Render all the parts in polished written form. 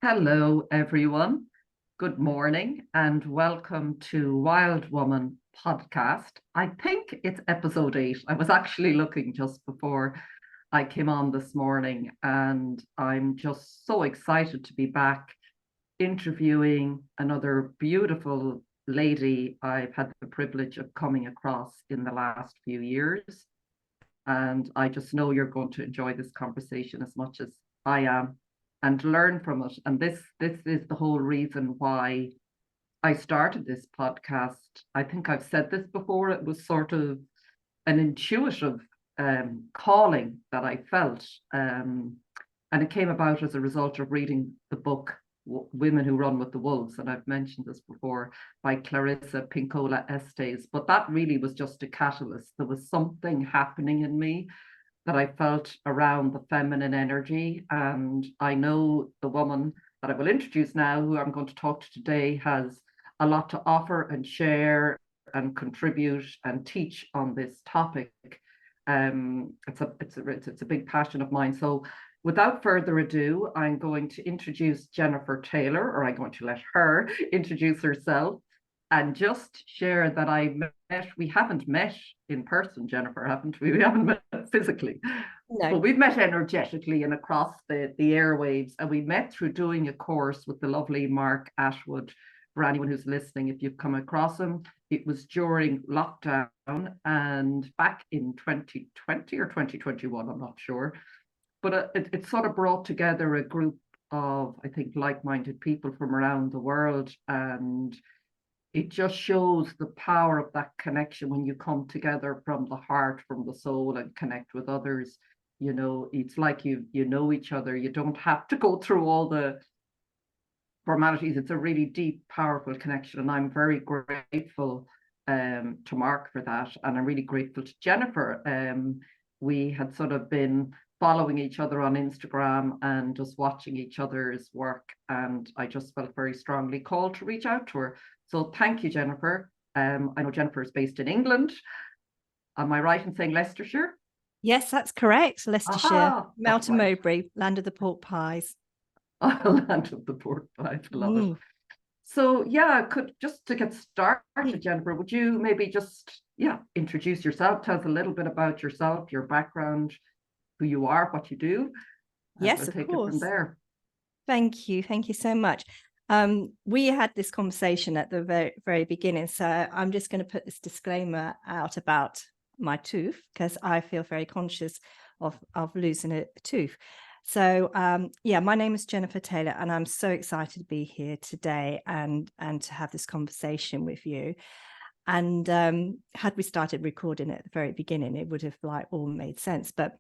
Hello, everyone. Good morning and welcome to Wild Woman podcast. I think it's episode 8. I was actually looking just before I came on this morning, and I'm just so excited to be back interviewing another beautiful lady I've had the privilege of coming across in the last few years. And I just know you're going to enjoy this conversation as much as I am and learn from it. And this is the whole reason why I started this podcast. I think I've said this before. It was sort of an intuitive calling that I felt. And it came about as a result of reading the book Women Who Run with the Wolves, and I've mentioned this before, by Clarissa Pinkola Estes. But that really was just a catalyst. There was something happening in me that I felt around the feminine energy. And I know the woman that I will introduce now, who I'm going to talk to today, has a lot to offer and share and contribute and teach on this topic. It's a big passion of mine. So without further ado, I'm going to introduce Jenifer Taylor, or I'm going to let her introduce herself and just share that we haven't met in person, Jenifer, haven't we? We haven't met physically, No. But we've met energetically and across the airwaves. And we met through doing a course with the lovely Mark Ashwood. For anyone who's listening, if you've come across him, it was during lockdown and back in 2020 or 2021, I'm not sure. But it sort of brought together a group of, I think, like-minded people from around the world. And it just shows the power of that connection when you come together from the heart, from the soul, and connect with others. You know, it's like you know each other. You don't have to go through all the formalities. It's a really deep, powerful connection. And I'm very grateful to Mark for that. And I'm really grateful to Jenifer. We had sort of been following each other on Instagram and just watching each other's work. And I just felt very strongly called to reach out to her. So thank you, Jenifer. I know Jenifer is based in England. Am I right in saying Leicestershire? Yes, that's correct. Leicestershire, Melton right. Mowbray, land of the pork pies. Land of the pork pies, love it. So yeah, just to get started, Jenifer, would you maybe just introduce yourself, tell us a little bit about yourself, your background, who you are, what you do. Yes, we'll of take course. It from there. Thank you so much. We had this conversation at the very, very beginning, so I'm just going to put this disclaimer out about my tooth because I feel very conscious of losing a tooth. So my name is Jenifer Taylor, and I'm so excited to be here today and to have this conversation with you. And had we started recording at the very beginning, it would have all made sense. But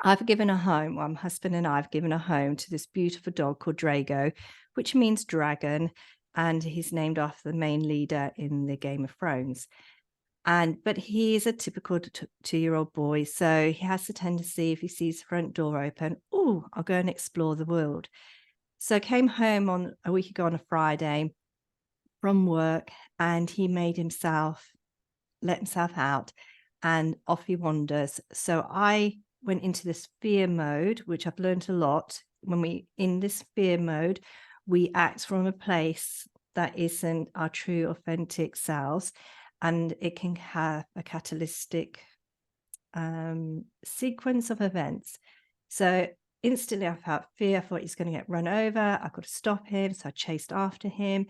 I've given a home, my husband and I have given a home to this beautiful dog called Drago, which means dragon, and he's named after the main leader in the Game of Thrones. But he is a typical 2-year-old boy, so he has the tendency, if he sees the front door open, I'll go and explore the world. So I came home a week ago on a Friday from work, and he let himself out, and off he wanders. So I went into this fear mode, which I've learned a lot. In this fear mode, we act from a place that isn't our true, authentic selves. And it can have a catalytic sequence of events. So instantly I felt fear. I thought he's going to get run over. I've got to stop him. So I chased after him,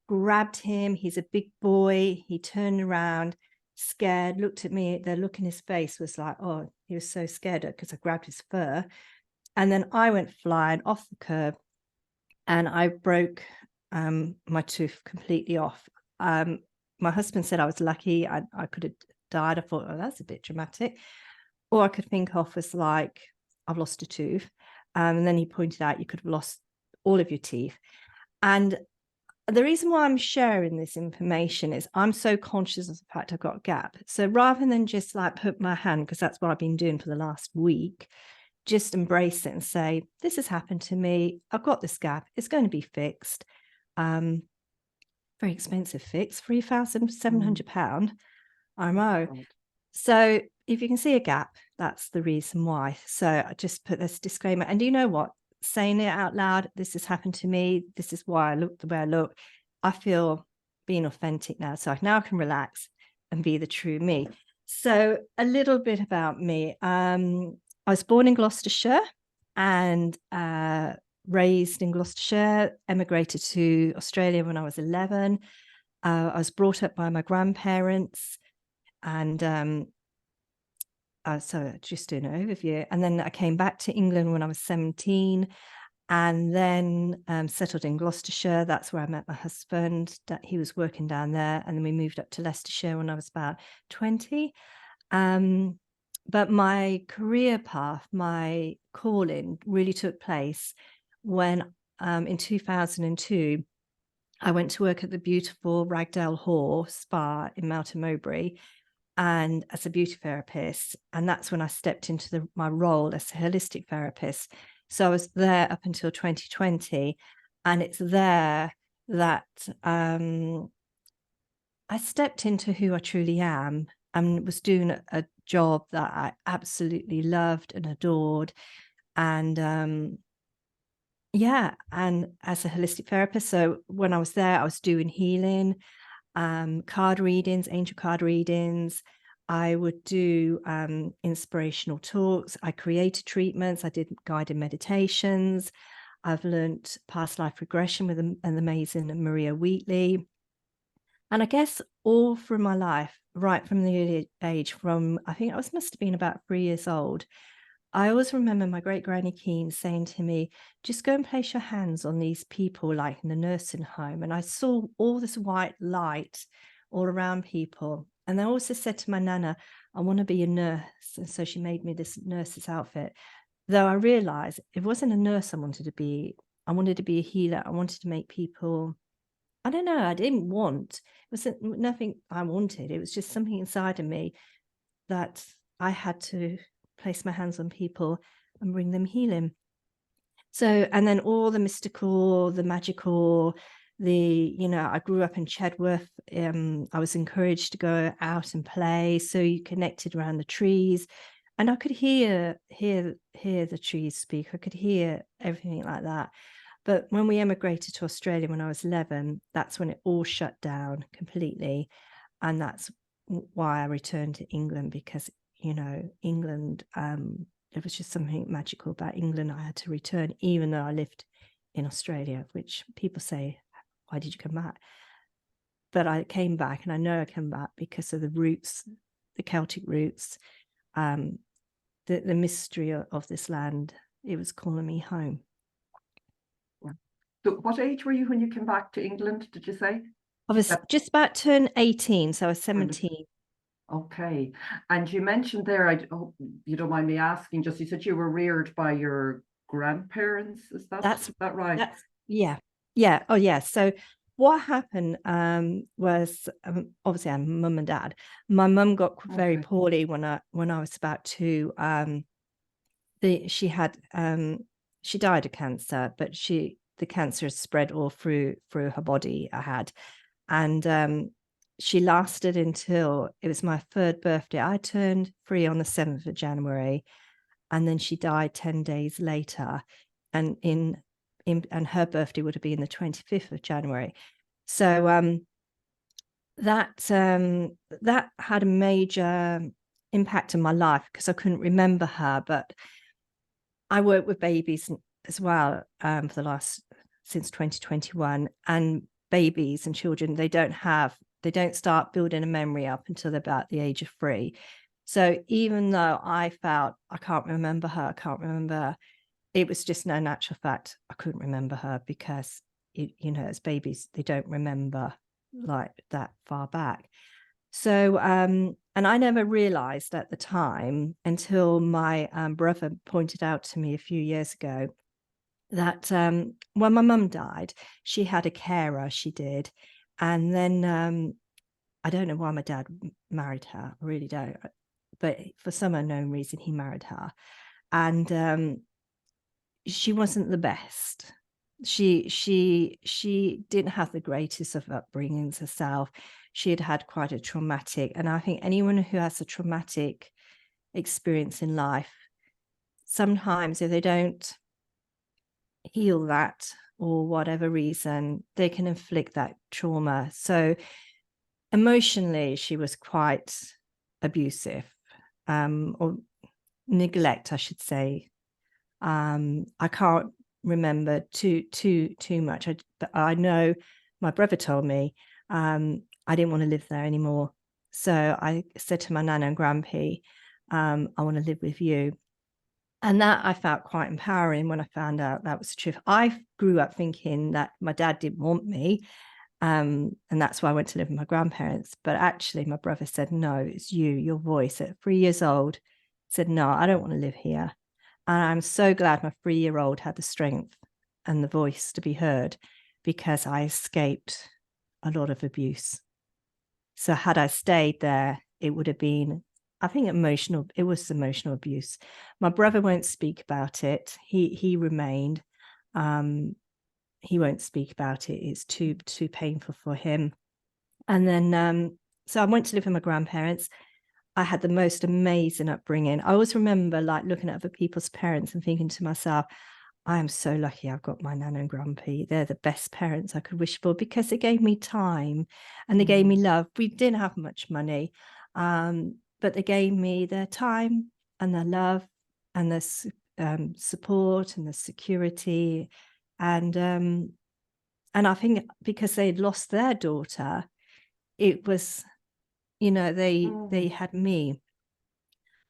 grabbed him. He's a big boy. He turned around, scared, looked at me. The look in his face was like, oh, he was so scared because I grabbed his fur. And then I went flying off the curb and I broke my tooth completely off. My husband said I was lucky. I could have died. I thought, oh, that's a bit dramatic. All I could think of was I've lost a tooth. And then he pointed out you could have lost all of your teeth. And the reason why I'm sharing this information is I'm so conscious of the fact I've got a gap. So rather than just put my hand, because that's what I've been doing for the last week, just embrace it and say, this has happened to me. I've got this gap. It's going to be fixed. Very expensive fix, £3,700. I know. Right. So if you can see a gap, that's the reason why. So I just put this disclaimer. And you know what? saying it out loud. This has happened to me. This is why I look the way I look. I feel being authentic now. So now I can relax and be the true me. So a little bit about me. I was born in Gloucestershire and raised in Gloucestershire, emigrated to Australia when I was 11. I was brought up by my grandparents, and so just doing an overview. And then I came back to England when I was 17, and then settled in Gloucestershire. That's where I met my husband. He was working down there, and then we moved up to Leicestershire when I was about 20. But my career path, my calling really took place when in 2002, I went to work at the beautiful Ragdale Hall Spa in Melton Mowbray, and as a beauty therapist. And that's when I stepped into my role as a holistic therapist. So I was there up until 2020, and it's there that I stepped into who I truly am and was doing a job that I absolutely loved and adored. And yeah, and as a holistic therapist, so when I was there, I was doing healing, card readings, angel card readings. I would do inspirational talks. I created treatments. I did guided meditations. I've learned past life regression with an amazing Maria Wheatley. And I guess all through my life, right from the early age, from I think I must have been about 3 years old, I always remember my great granny Keane saying to me, just go and place your hands on these people like in the nursing home. And I saw all this white light all around people. And I also said to my nana, I want to be a nurse. And so she made me this nurse's outfit. Though I realized it wasn't a nurse I wanted to be. I wanted to be a healer. I wanted to make people, I don't know, I didn't want, it was nothing I wanted. It was just something inside of me that I had to place my hands on people and bring them healing. So, and then all the mystical, the magical, I grew up in Chedworth. I was encouraged to go out and play. So you connected around the trees, and I could hear the trees speak. I could hear everything like that. But when we emigrated to Australia when I was 11, that's when it all shut down completely. And that's why I returned to England, because England, there was just something magical about England. I had to return, even though I lived in Australia, which people say, why did you come back? But I came back, and I know I came back because of the roots, the Celtic roots, the mystery of this land. It was calling me home. Yeah. So what age were you when you came back to England, did you say? I was just about to turn 18, so I was 17. Okay. And you mentioned there, I hope you don't mind me asking, just you said you were reared by your grandparents. Is that right? Yeah. Oh, yeah. So what happened was obviously I'm mum and dad. My mum got very poorly when I was about 2. She died of cancer, but the cancer has spread all through her body. And she lasted until it was my 3rd birthday. I turned 3 on the 7th of January, and then she died 10 days later. And and her birthday would have been the 25th of January. So that had a major impact on my life, because I couldn't remember her. But I work with babies as well since 2021, and babies and children, they don't start building a memory up until they're about the age of 3. So even though I felt I can't remember her, it was just no natural fact. I couldn't remember her because, as babies, they don't remember like that far back. So, and I never realized at the time until my brother pointed out to me a few years ago that when my mum died, she had a carer, she did. And then I don't know why my dad married her, I really don't. But for some unknown reason, he married her. And she wasn't the best. She didn't have the greatest of upbringings herself. She had quite a traumatic, and I think anyone who has a traumatic experience in life, sometimes if they don't heal that, or whatever reason, they can inflict that trauma. So emotionally, she was quite abusive, or neglect, I should say. I can't remember too much, but I know my brother told me I didn't want to live there anymore. So I said to my nana and grandpa, I want to live with you. And that I felt quite empowering when I found out that was the truth. I grew up thinking that my dad didn't want me, and that's why I went to live with my grandparents. But actually, my brother said, no, it's you, your voice. At 3 years old, said, no, I don't want to live here. And I'm so glad my 3-year-old had the strength and the voice to be heard, because I escaped a lot of abuse. So had I stayed there, it would have been, I think, emotional. It was emotional abuse. My brother won't speak about it. He remained. He won't speak about it. It's too painful for him. And then, so I went to live with my grandparents. I had the most amazing upbringing. I always remember like looking at other people's parents and thinking to myself, I am so lucky I've got my nana and grandpa. They're the best parents I could wish for, because they gave me time and they gave me love. We didn't have much money, but they gave me their time and their love and their support and the security. And I think because they'd lost their daughter, it was, they had me.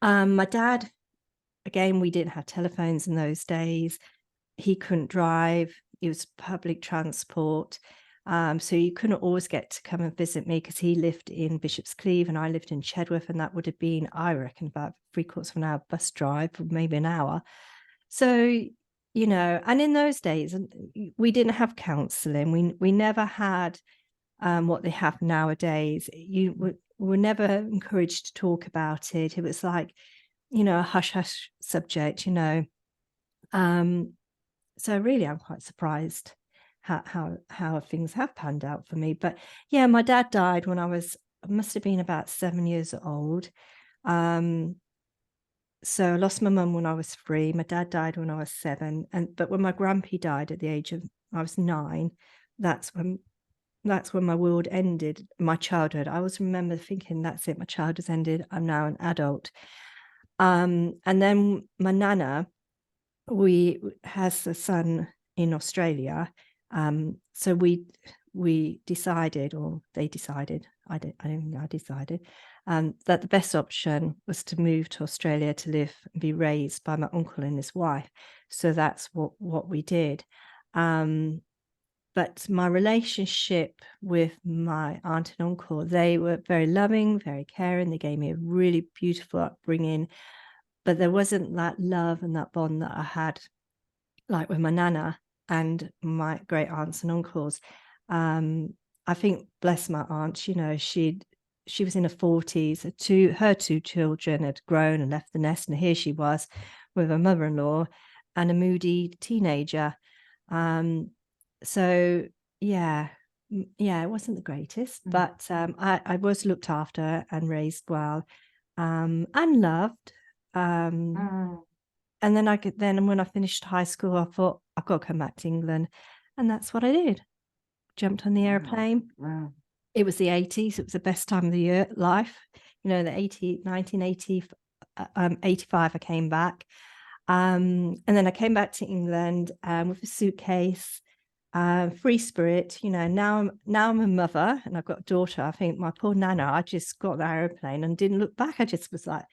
My dad, again, we didn't have telephones in those days. He couldn't drive. It was public transport. So you couldn't always get to come and visit me, because he lived in Bishop's Cleeve and I lived in Chedworth, and that would have been, I reckon, about 3/4 of an hour bus drive, or maybe an hour. So, and in those days, we didn't have counselling. We never had what they have nowadays. You were never encouraged to talk about it. It was like, a hush-hush subject, So really, I'm quite surprised how things have panned out for me. But yeah, my dad died when I must have been about 7 years old. So I lost my mum when I was 3. My dad died when I was 7. But when my grandpa died at the age of, I was 9, that's when my world ended, my childhood. I always remember thinking, that's it, my childhood has ended. I'm now an adult. And then my nana, has a son in Australia. So we decided, or they decided, I decided, that the best option was to move to Australia to live and be raised by my uncle and his wife. So that's what we did. But my relationship with my aunt and uncle, they were very loving, very caring. They gave me a really beautiful upbringing, but there wasn't that love and that bond that I had, like with my nana and my great aunts and uncles. I think, bless my aunt, she was in her 40s. Her 2 children had grown and left the nest, and here she was with her mother-in-law and a moody teenager. So yeah, it wasn't the greatest, but I was looked after and raised well, and loved. And then when I finished high school, I thought, I've got to come back to England, and that's what I did. Jumped on the airplane. Wow. It was the 80s. It was the best time of the year, life. 1980, 85, I came back. And then I came back to England with a suitcase, free spirit. Now I'm a mother and I've got a daughter. I think my poor nana, I just got the airplane and didn't look back. I just was like,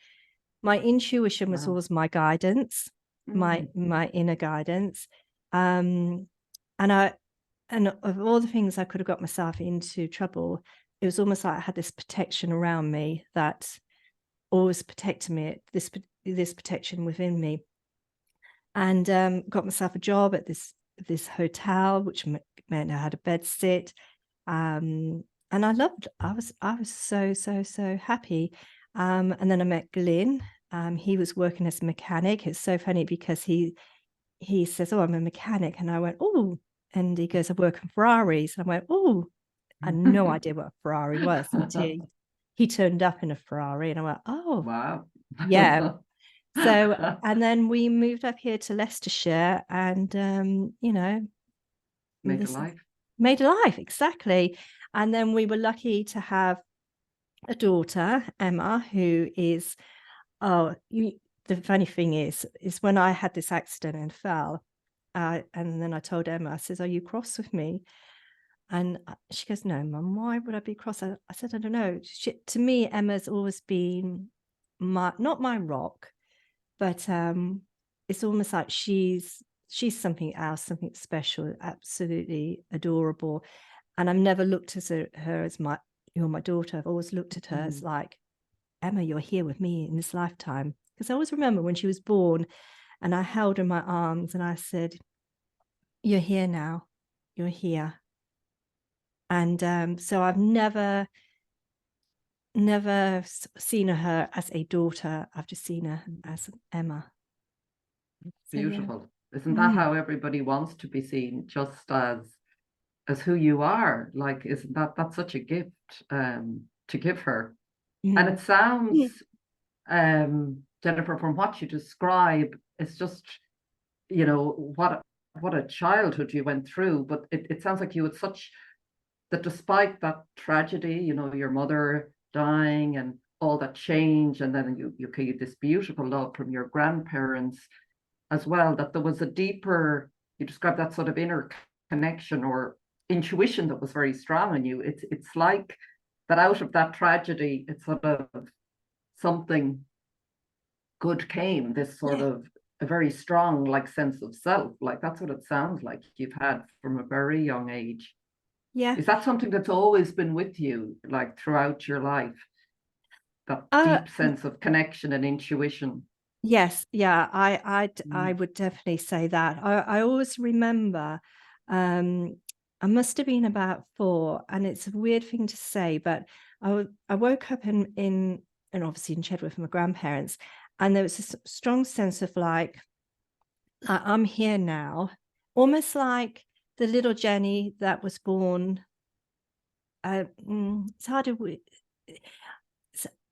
my intuition was always my guidance, my inner guidance. And of all the things I could have got myself into trouble, it was almost like I had this protection around me that always protected me, this protection within me. And got myself a job at this hotel, which meant I had a bed sit. And I was so happy. And then I met Glyn. He was working as a mechanic. It's so funny because he says, oh, I'm a mechanic. And I went, oh, and he goes, I work on Ferraris. And I went, oh, I had no idea what a Ferrari was until he turned up in a Ferrari. And I went, oh, wow. yeah. So, and then we moved up here to Leicestershire, and you know, Made a life. Made a life, exactly. And then we were lucky to have a daughter, Emma, who is, the funny thing is when I had this accident and fell, and then I told Emma, I says, "Are you cross with me?" And she goes, "No, Mum, why would I be cross?" I said, "I don't know." To me, Emma's always been not my rock, but it's almost like she's something else, something special, absolutely adorable. And I've never looked at her as you're my daughter. I've always looked at her as like, Emma, you're here with me in this lifetime. Because I always remember when she was born and I held her in my arms and I said, "You're here now. You're here." And so I've never seen her as a daughter. I've just seen her as Emma. Beautiful. So, Isn't that how everybody wants to be seen, just as who you are? Like, isn't that's such a gift to give her? And it sounds, Jenifer, from what you describe, it's just, you know, what a childhood you went through. But it sounds like you had such that despite that tragedy, you know, your mother dying and all that change, and then you had this beautiful love from your grandparents as well, that there was a deeper, you described that sort of inner connection or intuition that was very strong in you. It's like that out of that tragedy, it's sort of something good came, this sort of a very strong like sense of self. Like that's what it sounds like you've had from a very young age. Yeah. Is that something that's always been with you, like throughout your life? That deep sense of connection and intuition? Yes, yeah, I would definitely say that. I always remember, I must have been about 4, and it's a weird thing to say, but I woke up in and obviously in Chedworth with my grandparents, and there was a strong sense of like I'm here now, almost like the little Jenny that was born. It's hard to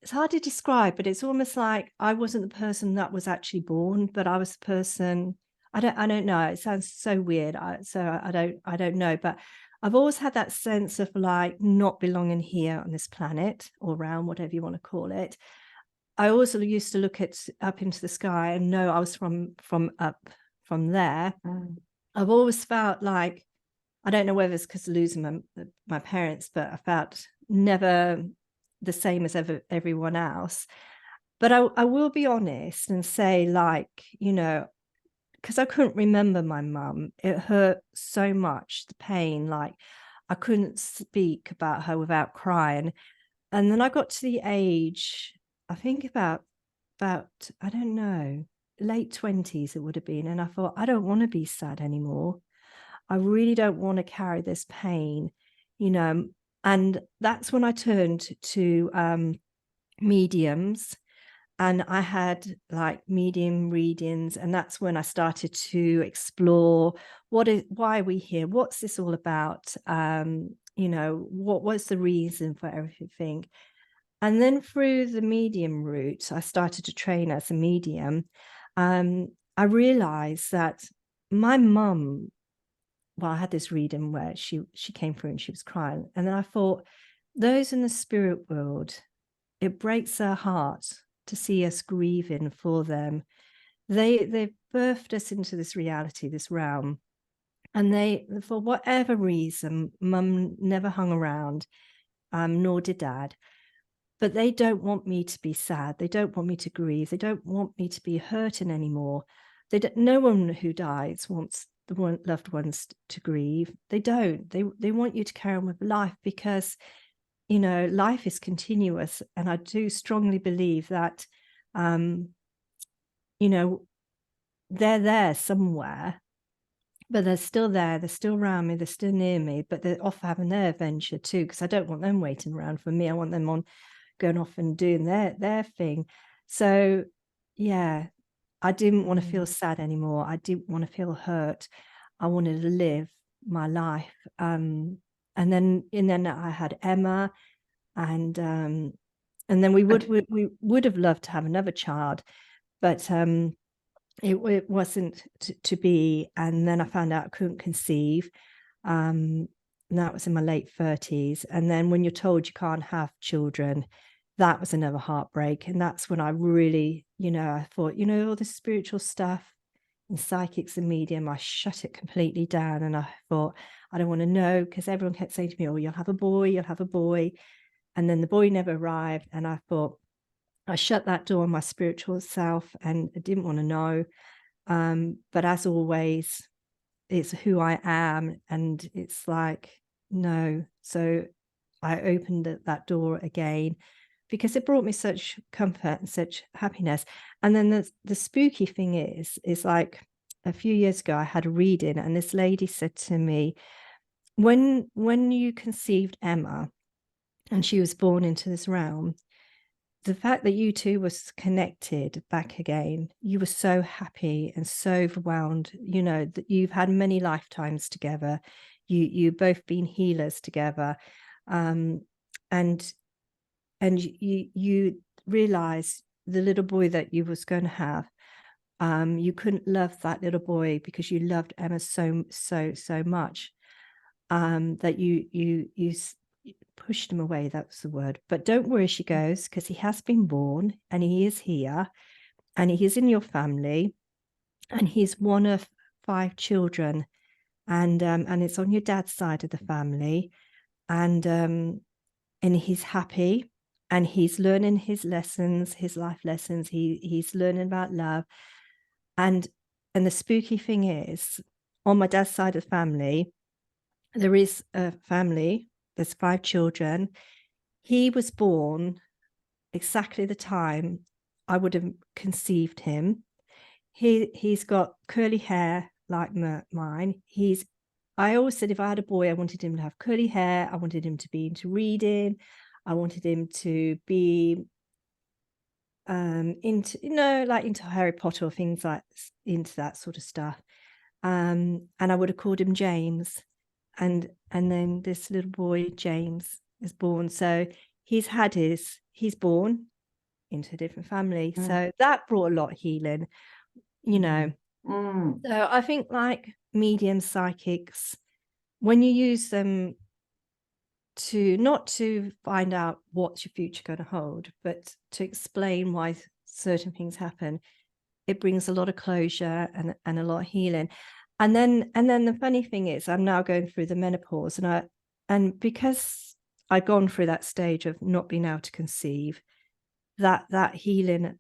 it's hard to describe, but it's almost like I wasn't the person that was actually born, but I was the person. I don't know. It sounds so weird. I don't know, but I've always had that sense of like not belonging here on this planet or around, whatever you want to call it. I also used to look up into the sky and know I was from up from there. I've always felt like, I don't know whether it's because of losing my parents, but I felt never the same as everyone else. But I will be honest and say, like, you know, because I couldn't remember my mum, it hurt so much, the pain, like I couldn't speak about her without crying. And then I got to the age, I think about I don't know, late 20s it would have been, and I thought, I don't want to be sad anymore. I really don't want to carry this pain, you know. And that's when I turned to mediums, and I had like medium readings, and that's when I started to explore why are we here? What's this all about? You know, what was the reason for everything? And then through the medium route, I started to train as a medium. I realized that my mum, well, I had this reading where she came through and she was crying. And then I thought, those in the spirit world, it breaks their heart to see us grieving for them. They've birthed us into this reality, this realm. And they, for whatever reason, Mum never hung around, nor did Dad. But they don't want me to be sad. They don't want me to grieve. They don't want me to be hurting anymore. No one who dies wants the loved ones to grieve. They don't. They want you to carry on with life, because, you know, life is continuous. And I do strongly believe that, you know, they're there somewhere, but they're still there. They're still around me. They're still near me, but they're off having their adventure too, because I don't want them waiting around for me. I want them on going off and doing their thing. So yeah, I didn't want to feel sad anymore. I didn't want to feel hurt. I wanted to live my life. And then I had Emma, and then we would have loved to have another child, but it wasn't to be. And then I found out I couldn't conceive. And that was in my late 30s. And then when you're told you can't have children, that was another heartbreak. And that's when I really, I thought, all the spiritual stuff and psychics and medium, I shut it completely down. And I thought, I don't want to know, because everyone kept saying to me, oh, you'll have a boy, you'll have a boy. And then the boy never arrived. And I thought, I shut that door on my spiritual self, and I didn't want to know. But as always, it's who I am. And it's like, no. So I opened that door again, because it brought me such comfort and such happiness. And then the spooky thing is like, a few years ago, I had a reading, and this lady said to me, when you conceived Emma and she was born into this realm, the fact that you two was connected back again, you were so happy and so overwhelmed, that you've had many lifetimes together. You both been healers together. And you realize the little boy that you was going to have, you couldn't love that little boy because you loved Emma so much, that you pushed him away. That's the word. But don't worry, she goes, because he has been born and he is here and he is in your family, and he's one of 5 children, and it's on your dad's side of the family, and he's happy, and he's learning his lessons, his life lessons. He's learning about love. And the spooky thing is, on my dad's side of the family, there is a family. There's 5 children. He was born exactly the time I would have conceived him. He's got curly hair like mine. I always said if I had a boy, I wanted him to have curly hair. I wanted him to be into reading. I wanted him to be into, into Harry Potter or things like, into that sort of stuff. And I would have called him James. And then this little boy, James, is born. So he's born into a different family. So that brought a lot of healing, So I think, like medium psychics, when you use them not to find out what's your future going to hold, but to explain why certain things happen, it brings a lot of closure and a lot of healing. And then the funny thing is, I'm now going through the menopause, and because I'd gone through that stage of not being able to conceive, that healing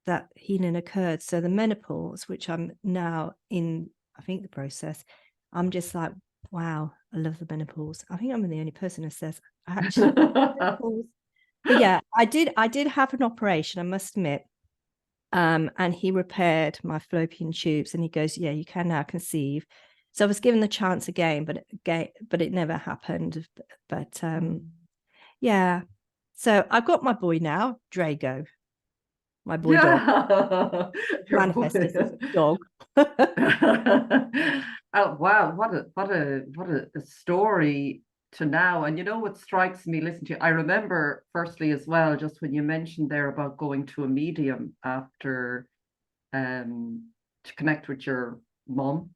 occurred. So the menopause, which I'm now in, I think, the process, I'm just like, wow, I love the menopause. I think I'm the only person who says actually menopause. But yeah, I did have an operation, I must admit. And he repaired my fallopian tubes, and he goes, yeah, you can now conceive. So I was given the chance again, but it never happened. But yeah. So I've got my boy now, Drago, my boy dog. Manifested as a dog. Oh wow, what a story to now. And what strikes me, listen to you, I remember firstly as well, just when you mentioned there about going to a medium after to connect with your mom.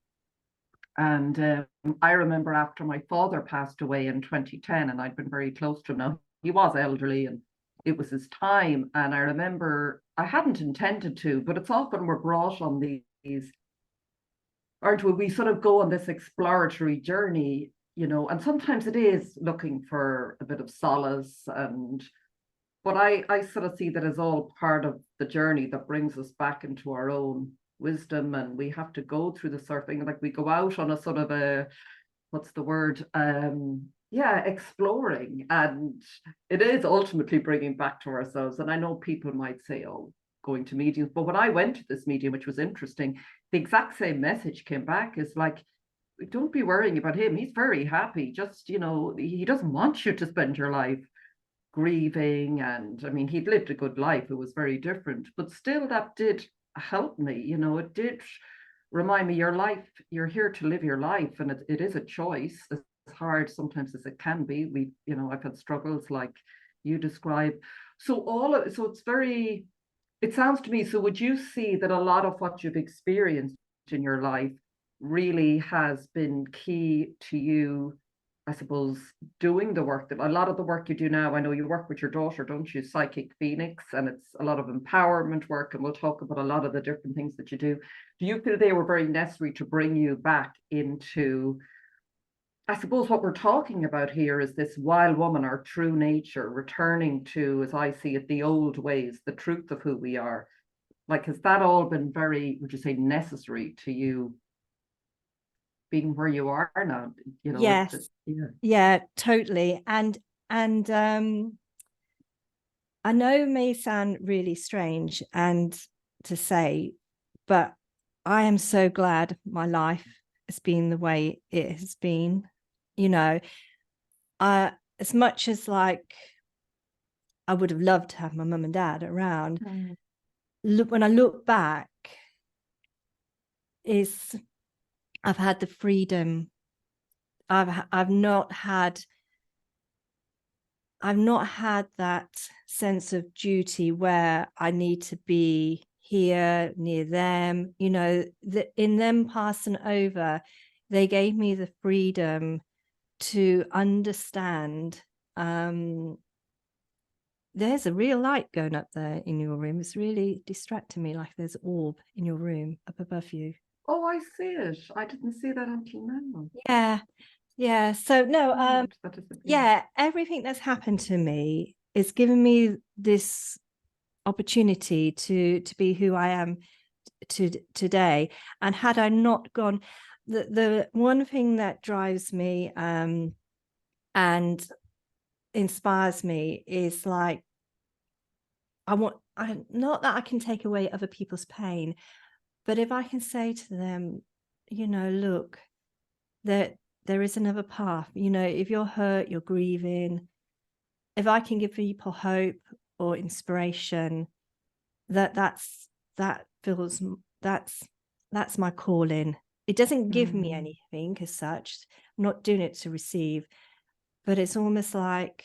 And I remember after my father passed away in 2010, and I'd been very close to him. Now he was elderly and it was his time, and I remember I hadn't intended to, but it's often we're brought on these, aren't we? We sort of go on this exploratory journey, and sometimes it is looking for a bit of solace, but I sort of see that as all part of the journey that brings us back into our own wisdom, and we have to go through the surfing, like we go out on a sort of a, what's the word? Exploring, and it is ultimately bringing back to ourselves. And I know people might say, oh, going to mediums, but when I went to this medium, which was interesting, the exact same message came back, is like, don't be worrying about him, he's very happy, just he doesn't want you to spend your life grieving. And I mean, he'd lived a good life, it was very different, but still that did help me. It did remind me, your life, you're here to live your life, and it is a choice, as hard sometimes as it can be. I've had struggles like you describe. So it's very It sounds to me, so would you see that a lot of what you've experienced in your life really has been key to you, I suppose, doing the work, that a lot of the work you do now, I know you work with your daughter, don't you, Psychic Phoenix, and it's a lot of empowerment work, and we'll talk about a lot of the different things that you do. Do you feel they were very necessary to bring you back into, I suppose what we're talking about here is this wild woman, our true nature, returning to, as I see it, the old ways, the truth of who we are? Like, has that all been very, would you say, necessary to you being where you are now? You know, Yes. Yeah, totally. And I know it may sound really strange and to say, but I am so glad my life has been the way it has been. You know, as much as like I would have loved to have my mum and dad around, when I look back, I've had the freedom. I've not had that sense of duty where I need to be here near them. You know, in them passing over, they gave me the freedom to understand there's a real light going up there in your room. It's really distracting me, like there's an orb in your room up above you. Oh, I see it. I didn't see that until Yeah. now. So no, Yeah. everything that's happened to me is giving me this opportunity to be who I am today. And had I not gone, the one thing that drives me and inspires me is like, not that I can take away other people's pain, but if I can say to them, you know, look, that there is another path. You know, if you're hurt, you're grieving, if I can give people hope or inspiration, that's my calling. It doesn't give me anything as such. I'm not doing it to receive, but it's almost like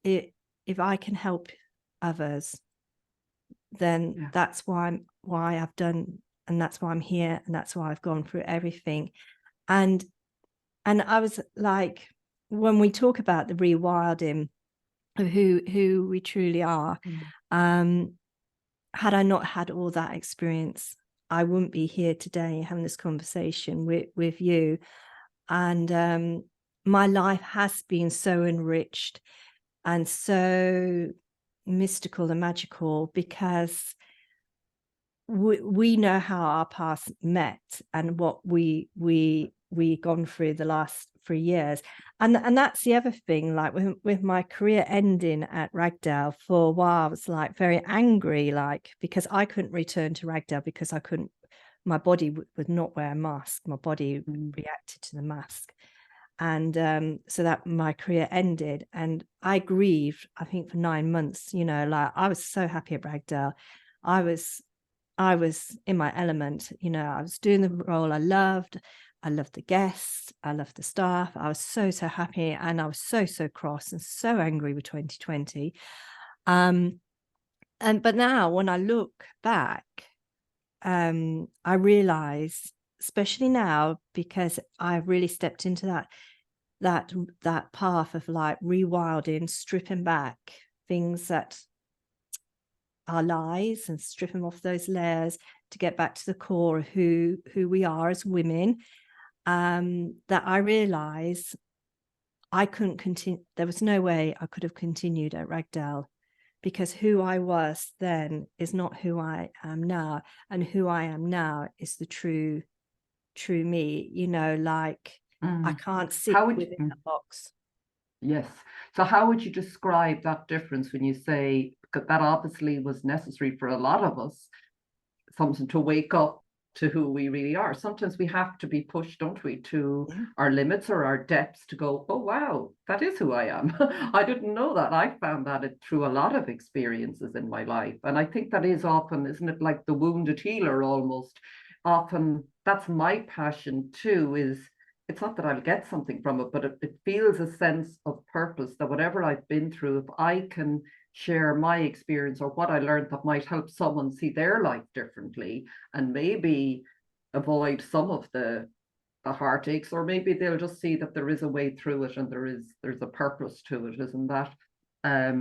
if I can help others, then that's why I've done, and that's why I'm here, and that's why I've gone through everything. And I was like, when we talk about the rewilding of who we truly are, had I not had all that experience, I wouldn't be here today having this conversation with you. And my life has been so enriched and so mystical and magical because we know how our paths met and what we gone through the last 3 years. And that's the other thing, like with my career ending at Ragdale, for a while I was like very angry, like because I couldn't return to Ragdale because my body would not wear a mask. My body reacted to the mask. And so that my career ended, and I grieved, I think, for 9 months. You know, like I was so happy at Ragdale. I was in my element. You know, I was doing the role I loved the guests, I loved the staff. I was so happy, and I was so cross and so angry with 2020. But now when I look back, I realize, especially now, because I've really stepped into that path of like rewilding, stripping back things that are lies and stripping off those layers to get back to the core of who we are as women. That I realize I couldn't continue. There was no way I could have continued at Ragdale, because who I was then is not who I am now, and who I am now is the true me. You know, like I can't sit within a box. Yes. So how would you describe that difference when you say, because that obviously was necessary for a lot of us, something to wake up to who we really are. Sometimes we have to be pushed, don't we, to our limits or our depths to go, oh, wow, that is who I am. I didn't know that. I found that through a lot of experiences in my life. And I think that is often, isn't it, like the wounded healer almost? Often that's my passion too, is it's not that I'll get something from it, but it feels a sense of purpose that whatever I've been through, if I can share my experience or what I learned that might help someone see their life differently and maybe avoid some of the heartaches, or maybe they'll just see that there is a way through it and there's a purpose to it, isn't that? I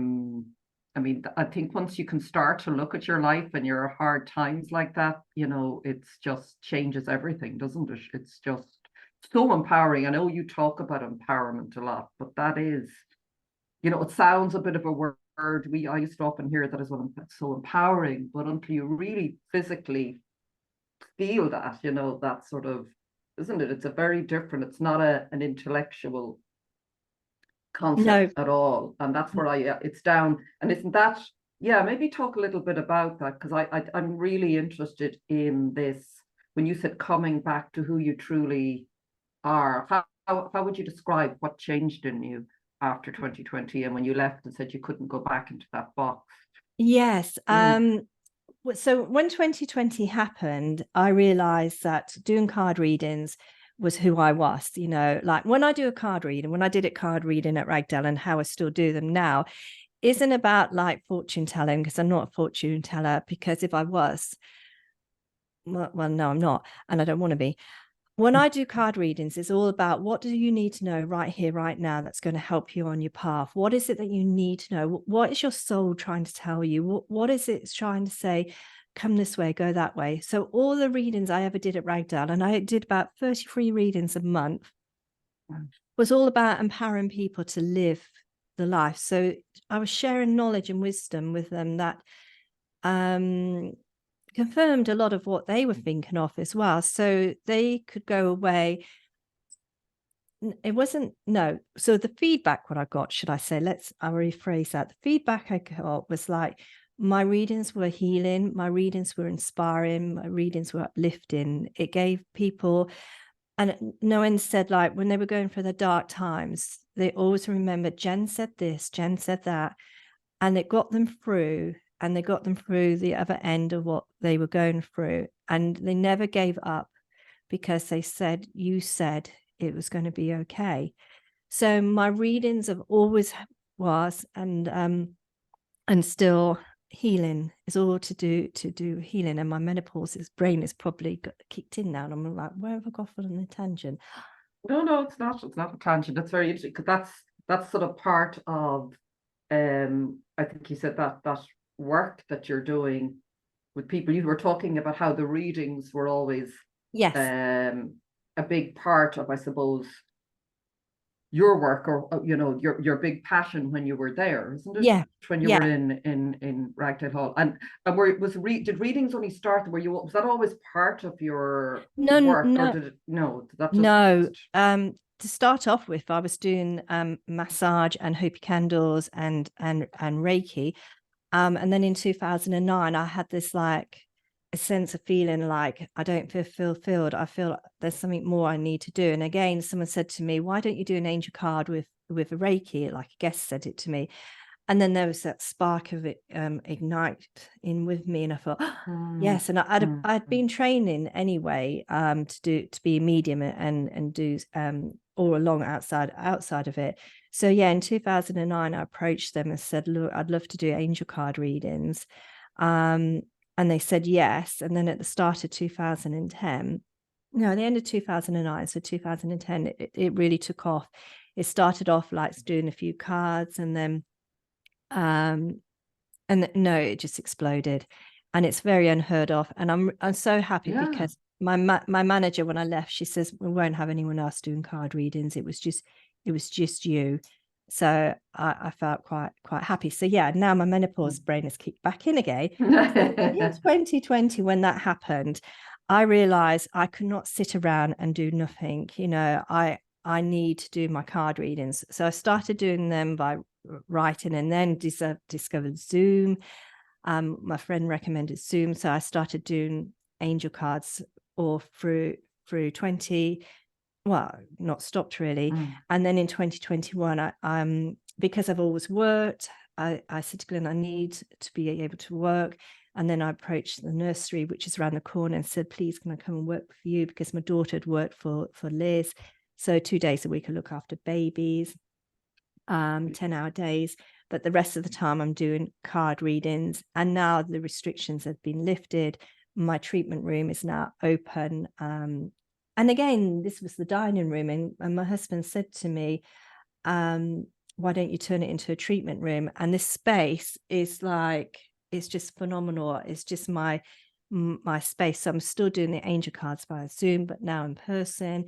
mean, I think once you can start to look at your life and your hard times like that, you know, it's just changes everything, doesn't it? It's just so empowering. I know you talk about empowerment a lot, but that is, you know, it sounds a bit of a word. I used to often hear that as well, it's so empowering, but until you really physically feel that, you know, that sort of, isn't it? It's a very different, it's not an intellectual concept No. at all. And that's where it's down. And isn't that, yeah, maybe talk a little bit about that, because I'm really interested in this. When you said coming back to who you truly are, how would you describe what changed in you after 2020 and when you left and said you couldn't go back into that box? Yes. So when 2020 happened, I realized that doing card readings was who I was. You know, like when I do a card reading, when I did a card reading at Ragdale and how I still do them now, isn't about like fortune telling, because I'm not a fortune teller, because if I was, well, no, I'm not, and I don't want to be. When I do card readings, it's all about what do you need to know right here, right now, that's going to help you on your path. What is it that you need to know? What is your soul trying to tell you? What is it trying to say? Come this way, go that way. So all the readings I ever did at Ragdale, and I did about 33 readings a month, was all about empowering people to live the life. So I was sharing knowledge and wisdom with them that confirmed a lot of what they were thinking of as well. So they could go away. It wasn't, no. So the feedback, what I got, should I say, I'll rephrase that. The feedback I got was like, my readings were healing, my readings were inspiring, my readings were uplifting. It gave people, and no one said, like, when they were going through the dark times, they always remembered, Jen said this, Jen said that, and it got them through. And they got them through the other end of what they were going through. And they never gave up, because they said, you said it was going to be okay. So my readings have always was, and still, healing is all to do healing. And my menopause brain is probably kicked in now. And I'm like, where have I got on the tangent? No, it's not a tangent. That's very interesting, because that's sort of part of, I think you said that work that you're doing with people. You were talking about how the readings were always Yes. A big part of, I suppose, your work, or you know, your big passion when you were there, isn't it? Yeah. When you were in Ragdale Hall, and did readings only start? Was that always part of your work, or did it? No, that just no. To start off with, I was doing massage and Hopi candles and Reiki. And then in 2009, I had this like a sense of feeling like I don't feel fulfilled. I feel there's something more I need to do. And again, someone said to me, why don't you do an angel card with a Reiki? Like a guest said it to me. And then there was that spark of it ignite in with me. And I thought, yes. And I'd been training anyway to be a medium and do all along outside of it. So yeah, in 2009, I approached them and said, look, I'd love to do angel card readings. And they said yes. And then at the start of 2010, no, at the end of 2009, so 2010, it really took off. It started off like doing a few cards, and then it just exploded, and it's very unheard of. And I'm so happy because my manager, when I left, she says, we won't have anyone else doing card readings. It was just you. So I felt quite happy. So yeah, now my menopause brain has kicked back in again. So in 2020, when that happened, I realized I could not sit around and do nothing. You know, I need to do my card readings. So I started doing them by writing, and then discovered Zoom. My friend recommended Zoom, so I started doing angel cards all through 20. Well, not stopped really. And then in 2021, I because I've always worked, I said to Glenn, I need to be able to work. And then I approached the nursery, which is around the corner, and said, please, can I come and work for you? Because my daughter had worked for Liz. So 2 days a week I look after babies, 10-hour days, but the rest of the time I'm doing card readings. And now the restrictions have been lifted. My treatment room is now open. And again, this was the dining room, and my husband said to me, why don't you turn it into a treatment room? And this space is like, it's just phenomenal. It's just my space. So I'm still doing the angel cards via Zoom, but now in person,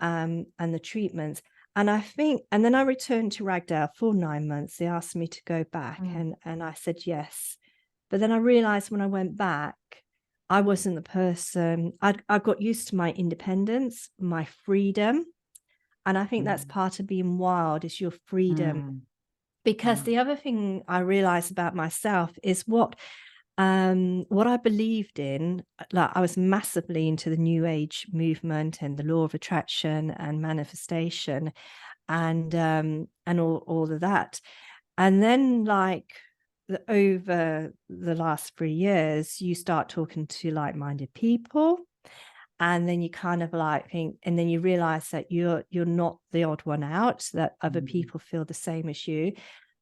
and the treatments. And I think, and then I returned to Ragdale for 9 months. They asked me to go back, and I said yes. But then I realized when I went back, I wasn't the person. I got used to my independence, my freedom. And I think that's part of being wild, is your freedom. Because the other thing I realized about myself is what I believed in. Like, I was massively into the New Age movement and the law of attraction and manifestation, and all of that. And then, like, over the last 3 years, you start talking to like-minded people, and then you kind of like think, and then you realize that you're not the odd one out, that other people feel the same as you.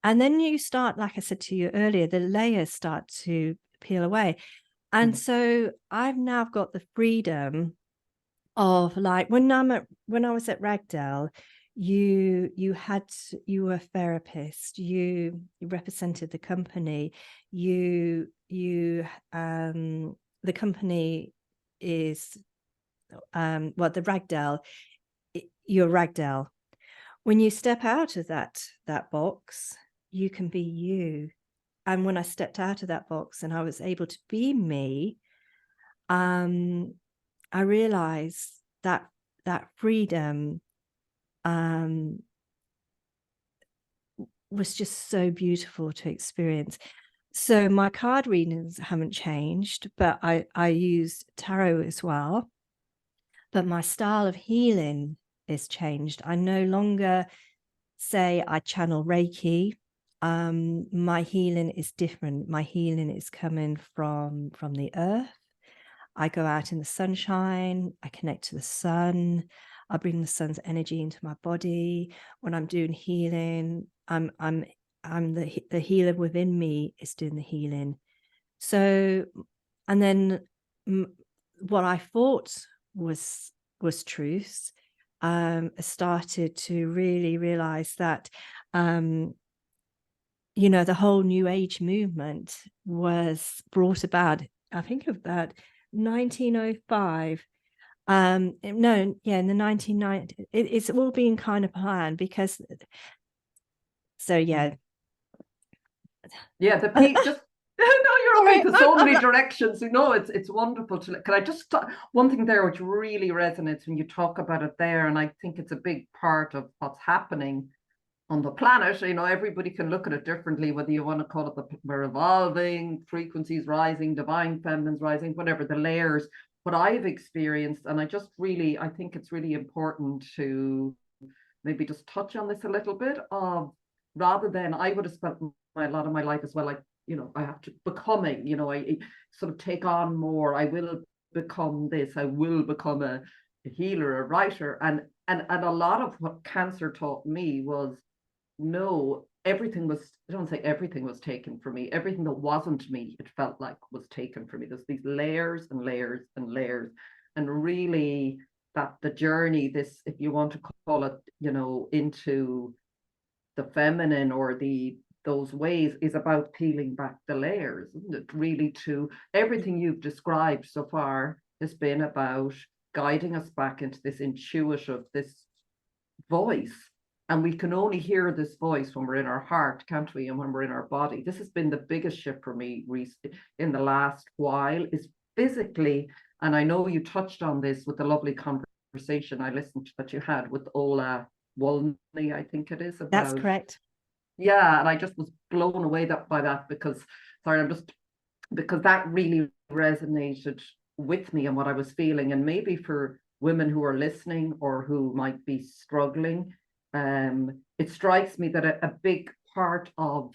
And then you start, like I said to you earlier, the layers start to peel away. And so I've now got the freedom of, like, when I was at Ragdale, you were a therapist, you represented the company, the company is the Ragdale, you're Ragdale. When you step out of that box, you can be you. And when I stepped out of that box and I was able to be me, I realized that freedom was just so beautiful to experience. So my card readings haven't changed, but I use tarot as well. But my style of healing is changed. I no longer say I channel Reiki. My healing is different. My healing is coming from the earth. I go out in the sunshine. I connect to the sun. I bring the sun's energy into my body. When I'm doing healing, I'm the healer within me is doing the healing. So, and then what I thought was truth, I started to really realize that, the whole New Age movement was brought about, I think, about 1905. In the 1990s, it's all been kind of planned, because the just no, you're okay. There's so many directions. It's wonderful to. Can I just one thing there which really resonates when you talk about it there, and I think it's a big part of what's happening on the planet. Everybody can look at it differently, whether you want to call it we're evolving, frequencies rising, divine feminine's rising, whatever the layers. What I've experienced, and I think it's really important to maybe just touch on this a little bit, of rather than, I would have spent a lot of my life as well, like, I have to becoming, I sort of take on more. I will become this. I will become a healer, a writer, and a lot of what cancer taught me was, no, everything was, I don't say everything was taken from me. Everything that wasn't me, it felt like, was taken from me. There's these layers and layers and layers, and really that the journey, this, if you want to call it, into the feminine or those ways, is about peeling back the layers, isn't it? Really, to everything you've described so far has been about guiding us back into this intuitive, this voice. And we can only hear this voice when we're in our heart, can't we? And when we're in our body. This has been the biggest shift for me in the last while, is physically. And I know you touched on this with the lovely conversation I listened to that you had with Ola Wolney, I think it is. That's correct. Yeah, and I just was blown away by that, because that really resonated with me and what I was feeling. And maybe for women who are listening or who might be struggling, it strikes me that a big part of,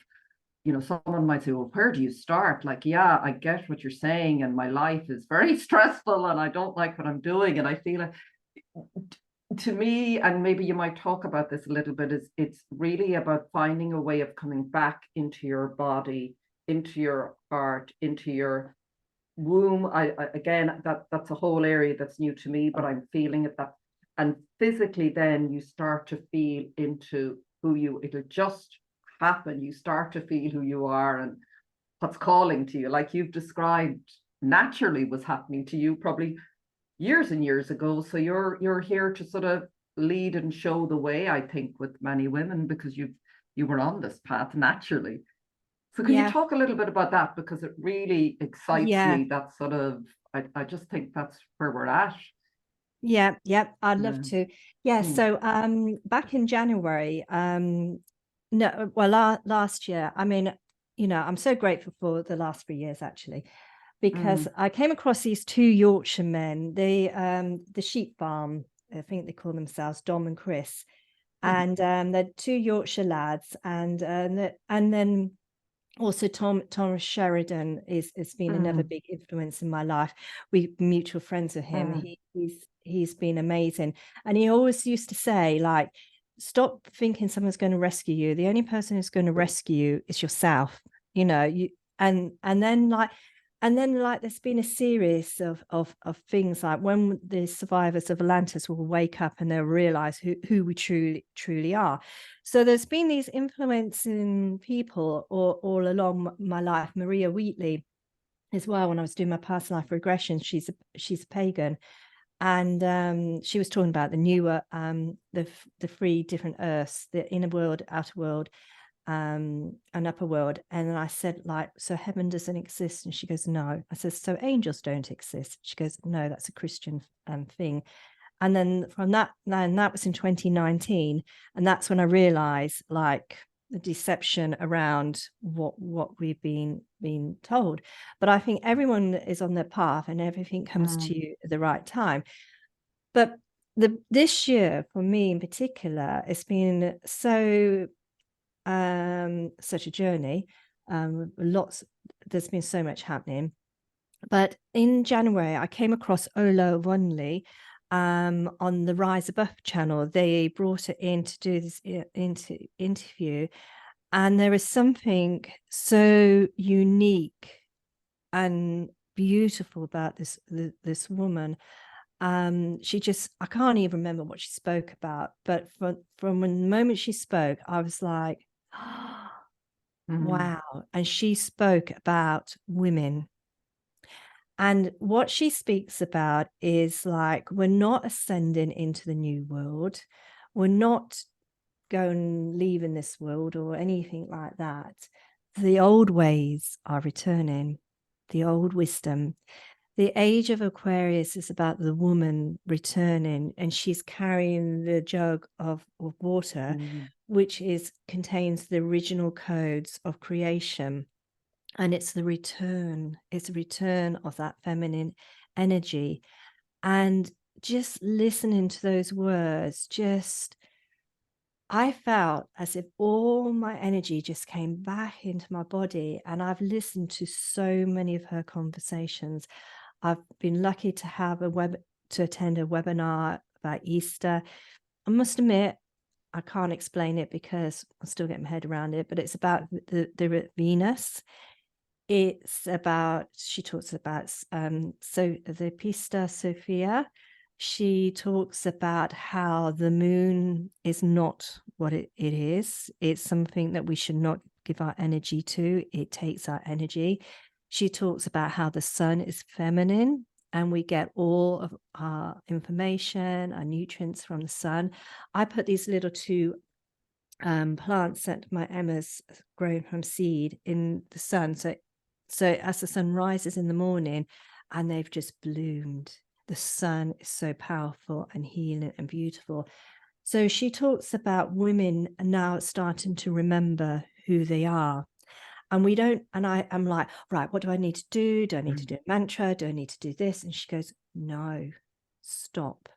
someone might say, well, where do you start? Like, yeah, I get what you're saying, and my life is very stressful and I don't like what I'm doing, and I feel like, to me, and maybe you might talk about this a little bit, is it's really about finding a way of coming back into your body, into your heart, into your womb. Again, that's a whole area that's new to me, but I'm feeling it. That, and physically, then you start to feel into who you. It'll just happen. You start to feel who you are and what's calling to you, like you've described, naturally was happening to you probably years and years ago. So you're here to sort of lead and show the way, I think, with many women, because you were on this path naturally. So can you Yeah, talk a little bit about that? Because it really excites yeah, me, that sort of, I just think that's where we're at. yeah. I'd love Yeah. to. Yeah. Mm. So back in January, no, well, last year, I mean, I'm so grateful for the last 3 years actually, because Mm. I came across these two Yorkshire men, the sheep farm, I think they call themselves Dom and Chris, Mm. and they're two Yorkshire lads, and then also Thomas Sheridan has been another Mm. big influence in my life. We mutual friends with him. Mm. He's been amazing, and he always used to say, like, stop thinking someone's going to rescue you. The only person who's going to rescue you is yourself. You and then there's been a series of things, like when the survivors of Atlantis will wake up and they'll realize who we truly are. So there's been these influencing people all along my life. Maria Wheatley as well, when I was doing my past life regression, she's a pagan, and she was talking about the newer the three different earths, the inner world, outer world, and upper world. And then I said, like, so heaven doesn't exist? And she goes, no. I said, so angels don't exist? She goes, no, that's a Christian thing. And then that was in 2019, and that's when I realized, like, the deception around what we've been told. But I think everyone is on their path, and everything comes to Mm. you at the right time. But this year for me in particular, it's been such a journey. There's been so much happening. But in January, I came across Ola Wunley on the Rise Above channel. They brought it in to do this interview, and there is something so unique and beautiful about this woman. I can't even remember what she spoke about, but from the moment she spoke, I was like, Mm. wow. And she spoke about women. And what she speaks about is, like, we're not ascending into the new world. We're not going leaving this world or anything like that. The old ways are returning, the old wisdom. The age of Aquarius is about the woman returning, and she's carrying the jug of water, Mm. which contains the original codes of creation. And it's a return of that feminine energy. And just listening to those words, I felt as if all my energy just came back into my body. And I've listened to so many of her conversations. I've been lucky to have to attend a webinar about Easter. I must admit, I can't explain it because I'm still getting my head around it, but it's about the Venus. She talks about so the Pista Sophia. She talks about how the moon is not what it is. It's something that we should not give our energy to. It takes our energy. She talks about how the sun is feminine, and we get all of our information, our nutrients from the sun. I put these little two plants that my Emma's grown from seed in the sun. So as the sun rises in the morning, and they've just bloomed. The sun is so powerful and healing and beautiful. So she talks about women now starting to remember who they are. And we don't, and I'm like, right, what do I need to do? Do I need to do a mantra? Do I need to do this? And she goes, no, stop.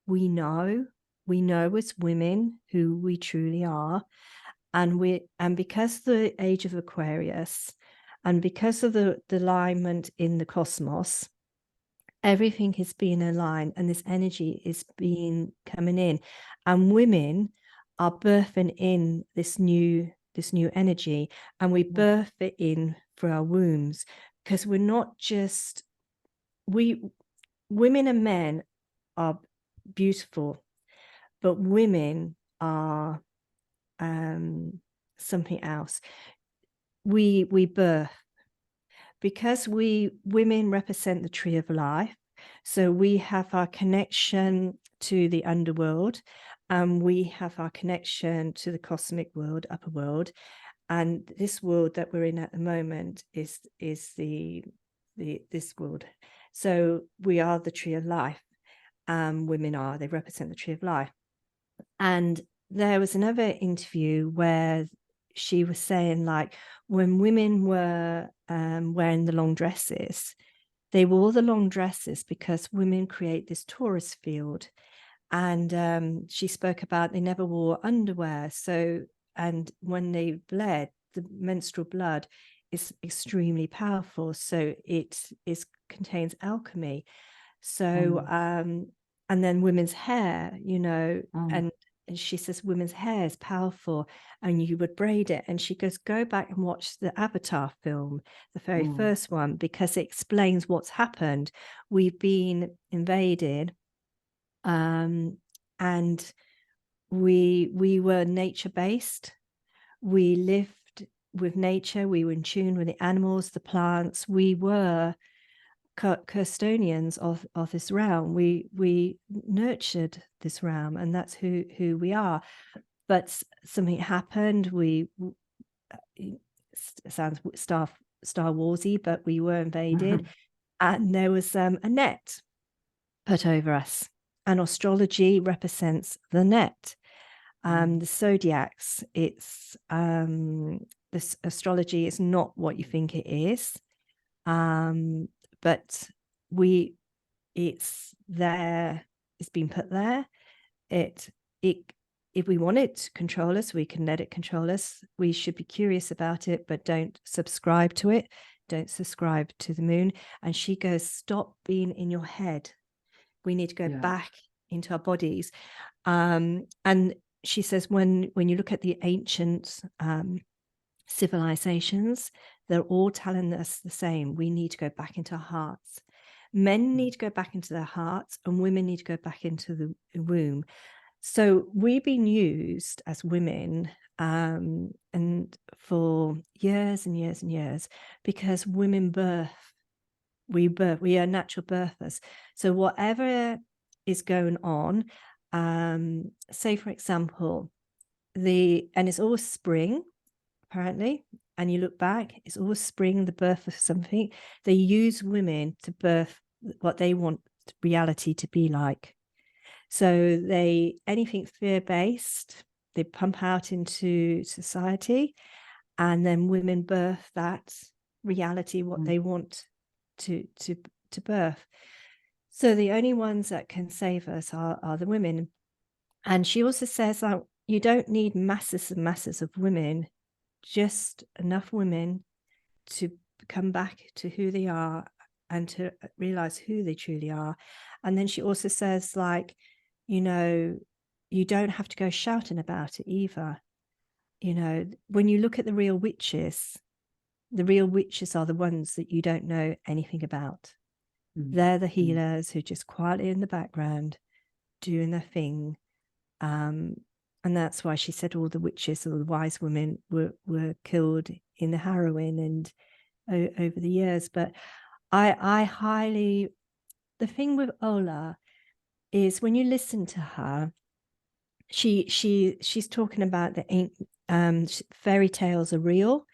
We know as women who we truly are. And because the age of Aquarius, and because of the alignment in the cosmos, everything is being aligned, and this energy is being coming in, and women are birthing in this new energy, and we birth it in through our wombs, because we're not just women and men are beautiful, but women are something else. We birth, because women represent the tree of life. So we have our connection to the underworld, and we have our connection to the cosmic world, upper world. And this world that we're in at the moment is this world. So we are the tree of life. Women they represent the tree of life. And there was another interview where she was saying, like, when women were wearing the long dresses, they wore the long dresses because women create this Taurus field. And she spoke about they never wore underwear. So, and when they bled, the menstrual blood is extremely powerful. So it contains alchemy. So, and then women's hair, and she says women's hair is powerful, and you would braid it. And she goes, go back and watch the Avatar film, the very first one, because it explains what's happened. We've been invaded, and we were nature-based. We lived with nature. We were in tune with the animals, the plants. We were custodians of this realm. We nurtured this realm, and that's who we are. But something happened. It sounds Star Warsy, but we were invaded, and there was a net put over us. And astrology represents the net. The zodiacs, it's this astrology is not what you think it is. But it's there, it's been put there. If we want it to control us, we can let it control us. We should be curious about it, but don't subscribe to it. Don't subscribe to the moon. And she goes, stop being in your head. We need to go back into our bodies. And she says, when you look at the ancient civilizations, they're all telling us the same. We need to go back into our hearts. Men need to go back into their hearts, and women need to go back into the womb. So we've been used as women and for years and years and years, because women birth. We are natural birthers. So whatever is going on, say for example, and it's always spring, apparently, and you look back, it's always spring, the birth of something. They use women to birth what they want reality to be like. So anything fear-based, they pump out into society, and then women birth that reality, what they want to birth. So the only ones that can save us are the women. And she also says, like, you don't need masses and masses of women, just enough women to come back to who they are and to realize who they truly are. And then she also says, like, you don't have to go shouting about it either. When you look at the real witches are the ones that you don't know anything about. They're the healers who just quietly in the background doing their thing. And that's why she said all the witches or the wise women were killed in the harrowing and over the years. But I highly, the thing with Ola is when you listen to her, she's talking about the fairy tales are real,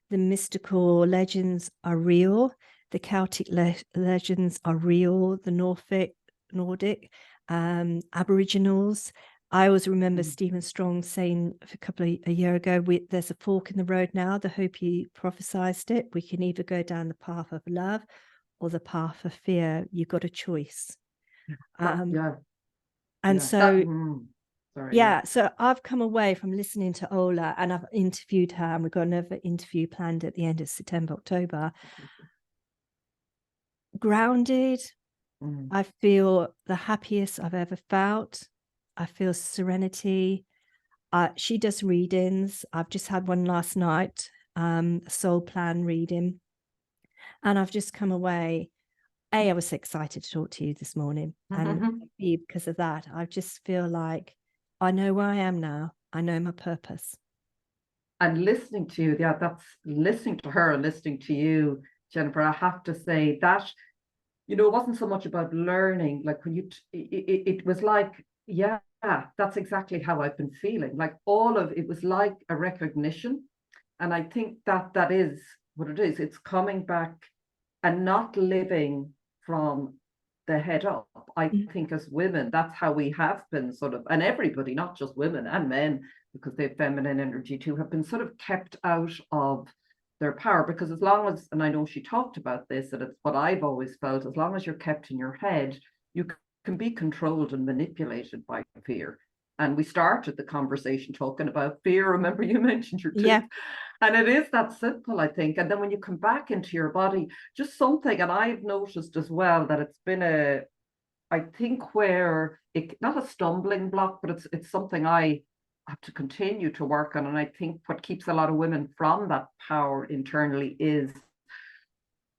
the mystical legends are real, the Celtic legends are real, the Nordic Aboriginals. I always remember Stephen Strong saying a year ago, there's a fork in the road now. The Hopi prophesized it. We can either go down the path of love or the path of fear. You've got a choice. So I've come away from listening to Ola, and I've interviewed her, and we've got another interview planned at the end of September, October. Grounded, I feel the happiest I've ever felt. I feel serenity. She does readings. I've just had one last night, soul plan reading. And I've just come away. I was excited to talk to you this morning. And because of that, I just feel like I know where I am now. I know my purpose. And listening to you, yeah, that's listening to her and listening to you, Jenifer. I have to say that, it wasn't so much about learning. Like when it was like, yeah, that's exactly how I've been feeling. Like it was like a recognition. And I think that is what it is. It's coming back and not living from the head up. I think as women, that's how we have been sort of, and everybody, not just women and men, because they have feminine energy too, have been sort of kept out of their power. Because as long as, and I know she talked about this, and it's what I've always felt, as long as you're kept in your head, you can be controlled and manipulated by fear. And we started the conversation talking about fear. Remember, you mentioned your tooth. Yeah. And it is that simple, I think. And then when you come back into your body, just something, and I've noticed as well that it's been I think where it, not a stumbling block, but it's something I have to continue to work on. And I think what keeps a lot of women from that power internally is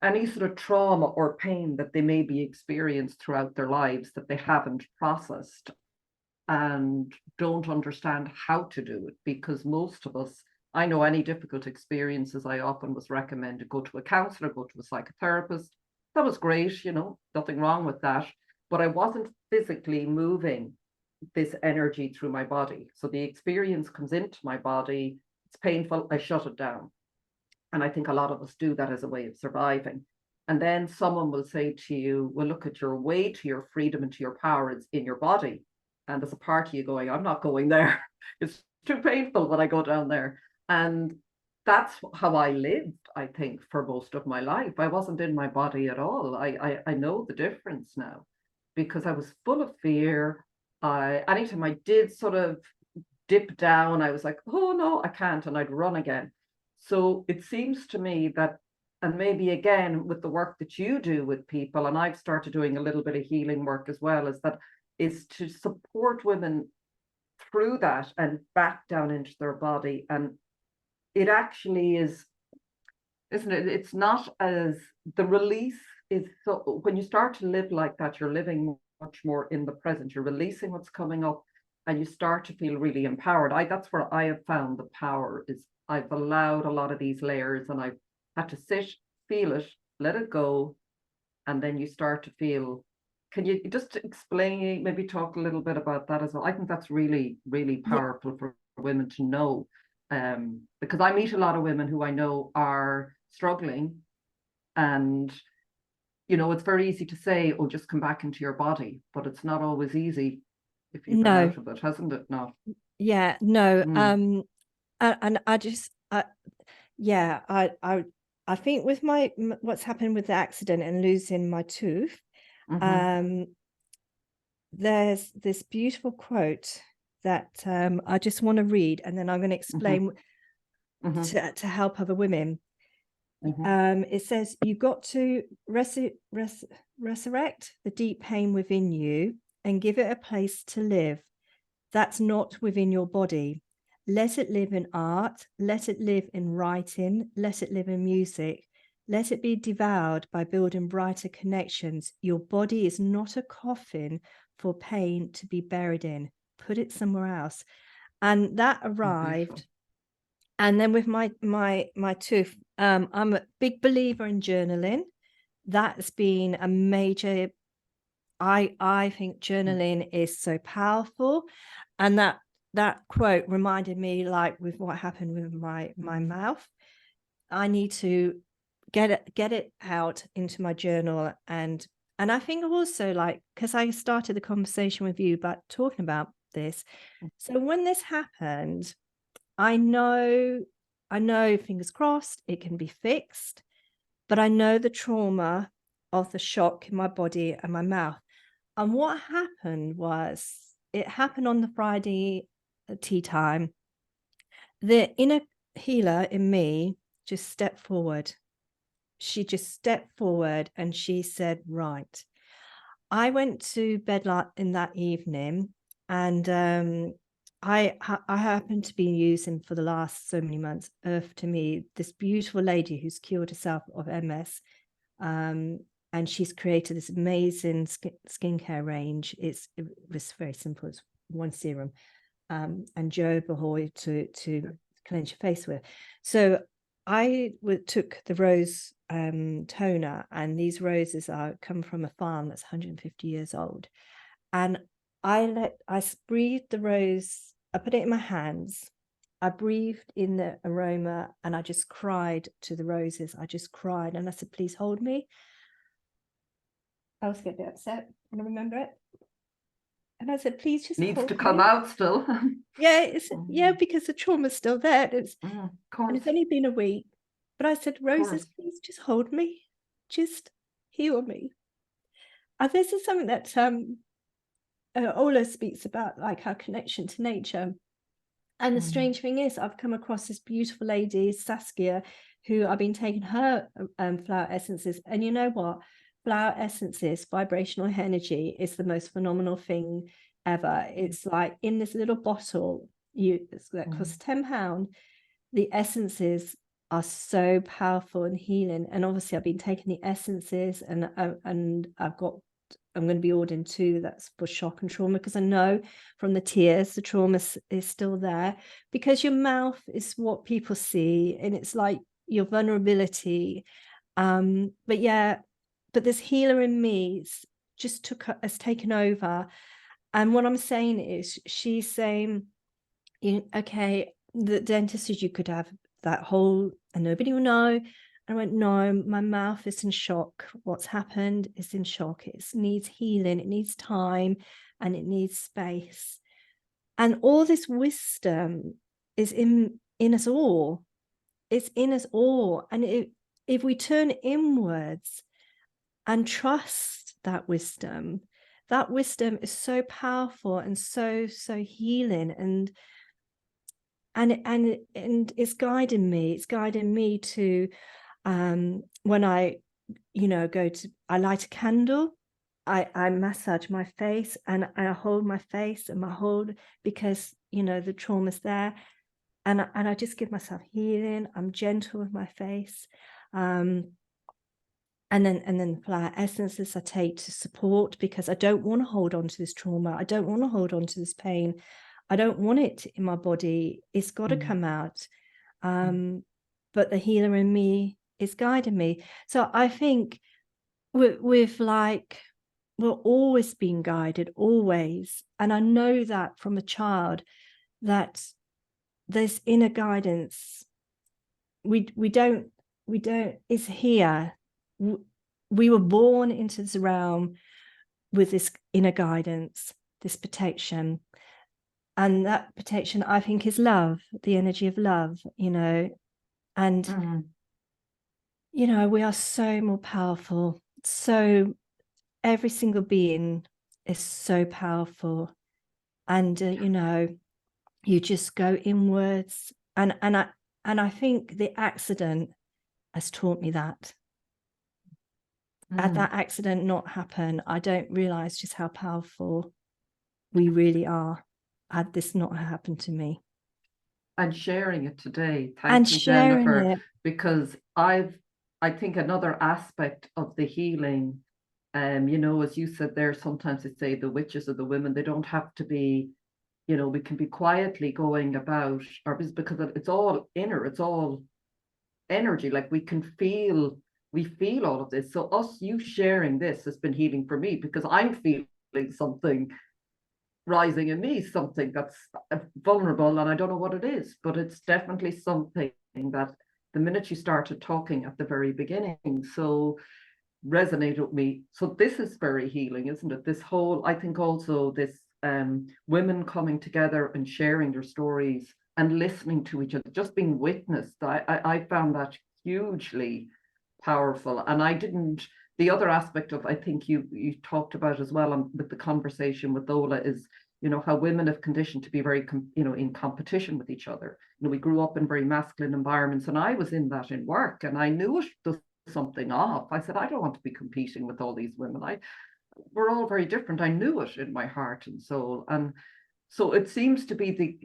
any sort of trauma or pain that they may be experienced throughout their lives that they haven't processed and don't understand how to do it. Because most of us, I know any difficult experiences, I often was recommended go to a counselor, go to a psychotherapist. That was great, nothing wrong with that. But I wasn't physically moving this energy through my body. So the experience comes into my body, it's painful, I shut it down. And I think a lot of us do that as a way of surviving. And then someone will say to you, well, look, at your way to your freedom and to your power is in your body. And there's a part of you going, I'm not going there. It's too painful when I go down there. And that's how I lived, I think, for most of my life. I wasn't in my body at all. I know the difference now, because I was full of fear. Anytime I did sort of dip down, I was like, oh no, I can't. And I'd run again. So it seems to me that, and maybe again with the work that you do with people, and I've started doing a little bit of healing work as well, is to support women through that and back down into their body. And it actually is, isn't it? It's not as the release is, so when you start to live like that, you're living much more in the present. You're releasing what's coming up and you start to feel really empowered. That's where I have found the power is I've allowed a lot of these layers and I've had to sit, feel it, let it go. And then you start to feel, can you just explain, maybe talk a little bit about that as well? I think that's really, really powerful for women to know. Because I meet a lot of women who I know are struggling, and it's very easy to say, oh, just come back into your body, but it's not always easy if you've been out of it, hasn't it? No. Yeah, no. And I just I think with what's happened with the accident and losing my tooth, there's this beautiful quote that I just want to read, and then I'm going to explain to help other women. It says, you've got to resurrect the deep pain within you and give it a place to live that's not within your body. Let it live in art, let it live in writing, let it live in music, let it be devoured by building brighter connections. Your body is not a coffin for pain to be buried in. Put it somewhere else. And that arrived. And then with my tooth, I'm a big believer in journaling. That's been a major, I think journaling is so powerful. And that quote reminded me, like with what happened with my mouth, I need to get it out into my journal. And I think also, like, because I started the conversation with you about talking about this. So when this happened, I know, fingers crossed, it can be fixed, but I know the trauma of the shock in my body and my mouth. And what happened was, it happened on the Friday tea time. The inner healer in me just stepped forward. She just stepped forward and she said, right, I went to bed in that evening, and I happened to be using for the last so many months Earth to Me, this beautiful lady who's cured herself of MS, and she's created this amazing skincare range. It was very simple. It's one serum and jojoba to cleanse your face with. So I took the rose toner, and these roses come from a farm that's 150 years old, and I breathed the rose. I put it in my hands. I breathed in the aroma, and I just cried to the roses. I just cried, and I said, "Please hold me." I was getting upset when I remember it, and I said, "Please just Needs hold to me." come out still. Yeah, because the trauma's still there. Of And course, it's only been a week. But I said, of "Roses, course. please just hold me. Just heal me." And this is something that Ola speaks about, like our connection to nature. And the strange thing is, I've come across this beautiful lady, Saskia, who I've been taking her flower essences. And you know what? Flower essences, vibrational energy, is the most phenomenal thing ever. It's like in this little bottle, that costs £10. The essences are so powerful and healing. And obviously, I've been taking the essences, and I'm going to be ordering 2 that's for shock and trauma, because I know from the tears the trauma is still there, because your mouth is what people see, and it's like your vulnerability. But this healer in me has taken over. And what I'm saying is, she's saying, okay, the dentist says you could have that hole and nobody will know. I went, no, my mouth is in shock. What's happened is in shock. It needs healing, it needs time, and it needs space. And all this wisdom is in us all. It's in us all. And if we turn inwards and trust that wisdom is so powerful and so healing, and it's guiding me. It's guiding me to when I I light a candle, I massage my face, and I hold my face, and because the trauma's there, and I just give myself healing. I'm gentle with my face, and then the flower essences I take to support, because I don't want to hold on to this trauma. I don't want to hold on to this pain. I don't want it in my body. It's got to come out. But the healer in me is guiding me. So I think we're always being guided, always. And I know that from a child, that there's inner guidance. We don't, it's here. We were born into this realm with this inner guidance, this protection. And that protection, I think, is love, the energy of love, and we are so more powerful. So every single being is so powerful. And you just go inwards. And I think the accident has taught me that. Had that accident not happen, I don't realize just how powerful we really are. Had this not happened to me. And sharing it today. Thank you, Jenifer, because I think another aspect of the healing, as you said there, sometimes they say the witches or the women, they don't have to be, we can be quietly going about our business, because it's all inner, it's all energy. Like we feel all of this. So you sharing this has been healing for me, because I'm feeling something rising in me, something that's vulnerable, and I don't know what it is, but it's definitely something that the minute you started talking at the very beginning so resonated with me. So this is very healing, isn't it? This whole, I think also this women coming together and sharing their stories and listening to each other, just being witnessed. I found that hugely powerful. And the other aspect of, I think you talked about as well, with the conversation with Ola, is how women have conditioned to be very in competition with each other. We grew up in very masculine environments, and I was in that in work, and I knew it was something off. I said, I don't want to be competing with all these women. we're all very different. I knew it in my heart and soul. And so it seems to be the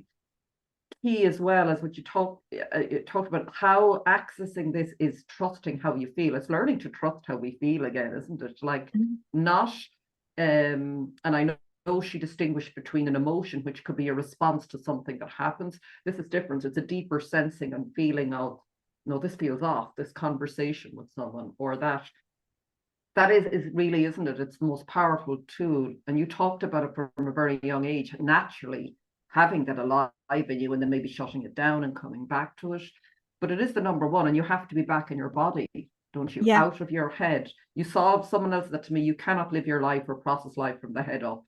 key, as well as what you talked about, how accessing this is trusting how you feel. It's learning to trust how we feel again, isn't it? Like, not, and I know she distinguished between an emotion, which could be a response to something that happens. This is different. It's a deeper sensing and feeling of, no, this feels off, this conversation with someone, or that is really, isn't it? It's the most powerful tool. And you talked about it from a very young age, naturally having that alive in you and then maybe shutting it down and coming back to it. But it is the number one, and you have to be back in your body, don't you? Yeah. Out of your head. You saw someone else that to me, you cannot live your life or process life from the head up.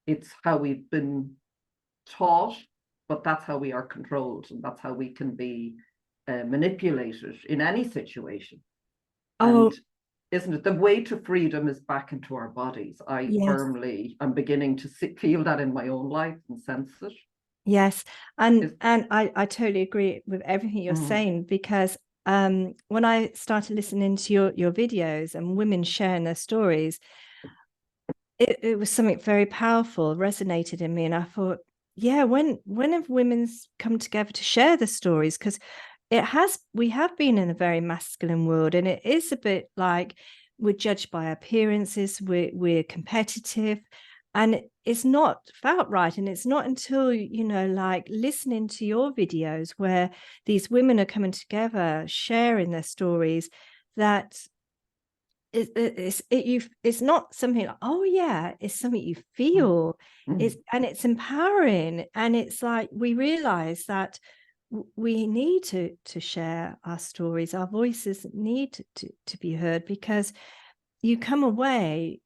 It's how we've been taught, but that's how we are controlled, and that's how we can be manipulated in any situation. Oh, And isn't it, the way to freedom is back into our bodies? yes. I'm beginning to feel that in my own life and sense it. Yes. And I totally agree with everything you're saying, because when I started listening to your videos and women sharing their stories, it was something very powerful, resonated in me. And I thought, yeah, when have women's come together to share the stories? Because we have been in a very masculine world, and it is a bit like we're judged by appearances, we're competitive, and it's not felt right. And it's not until, like listening to your videos where these women are coming together, sharing their stories, that it's not something like, oh yeah, it's something you feel. It's empowering, and it's like we realize that we need to share our stories. Our voices need to be heard, because you come away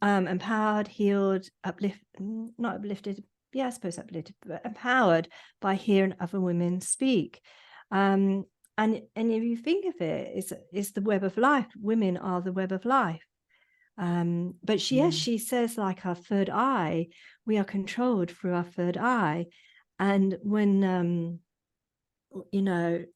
empowered, healed, not uplifted, yeah, I suppose uplifted, but empowered by hearing other women speak. And if you think of it, it's the web of life. Women are the web of life. But she says, like our third eye, we are controlled through our third eye. And when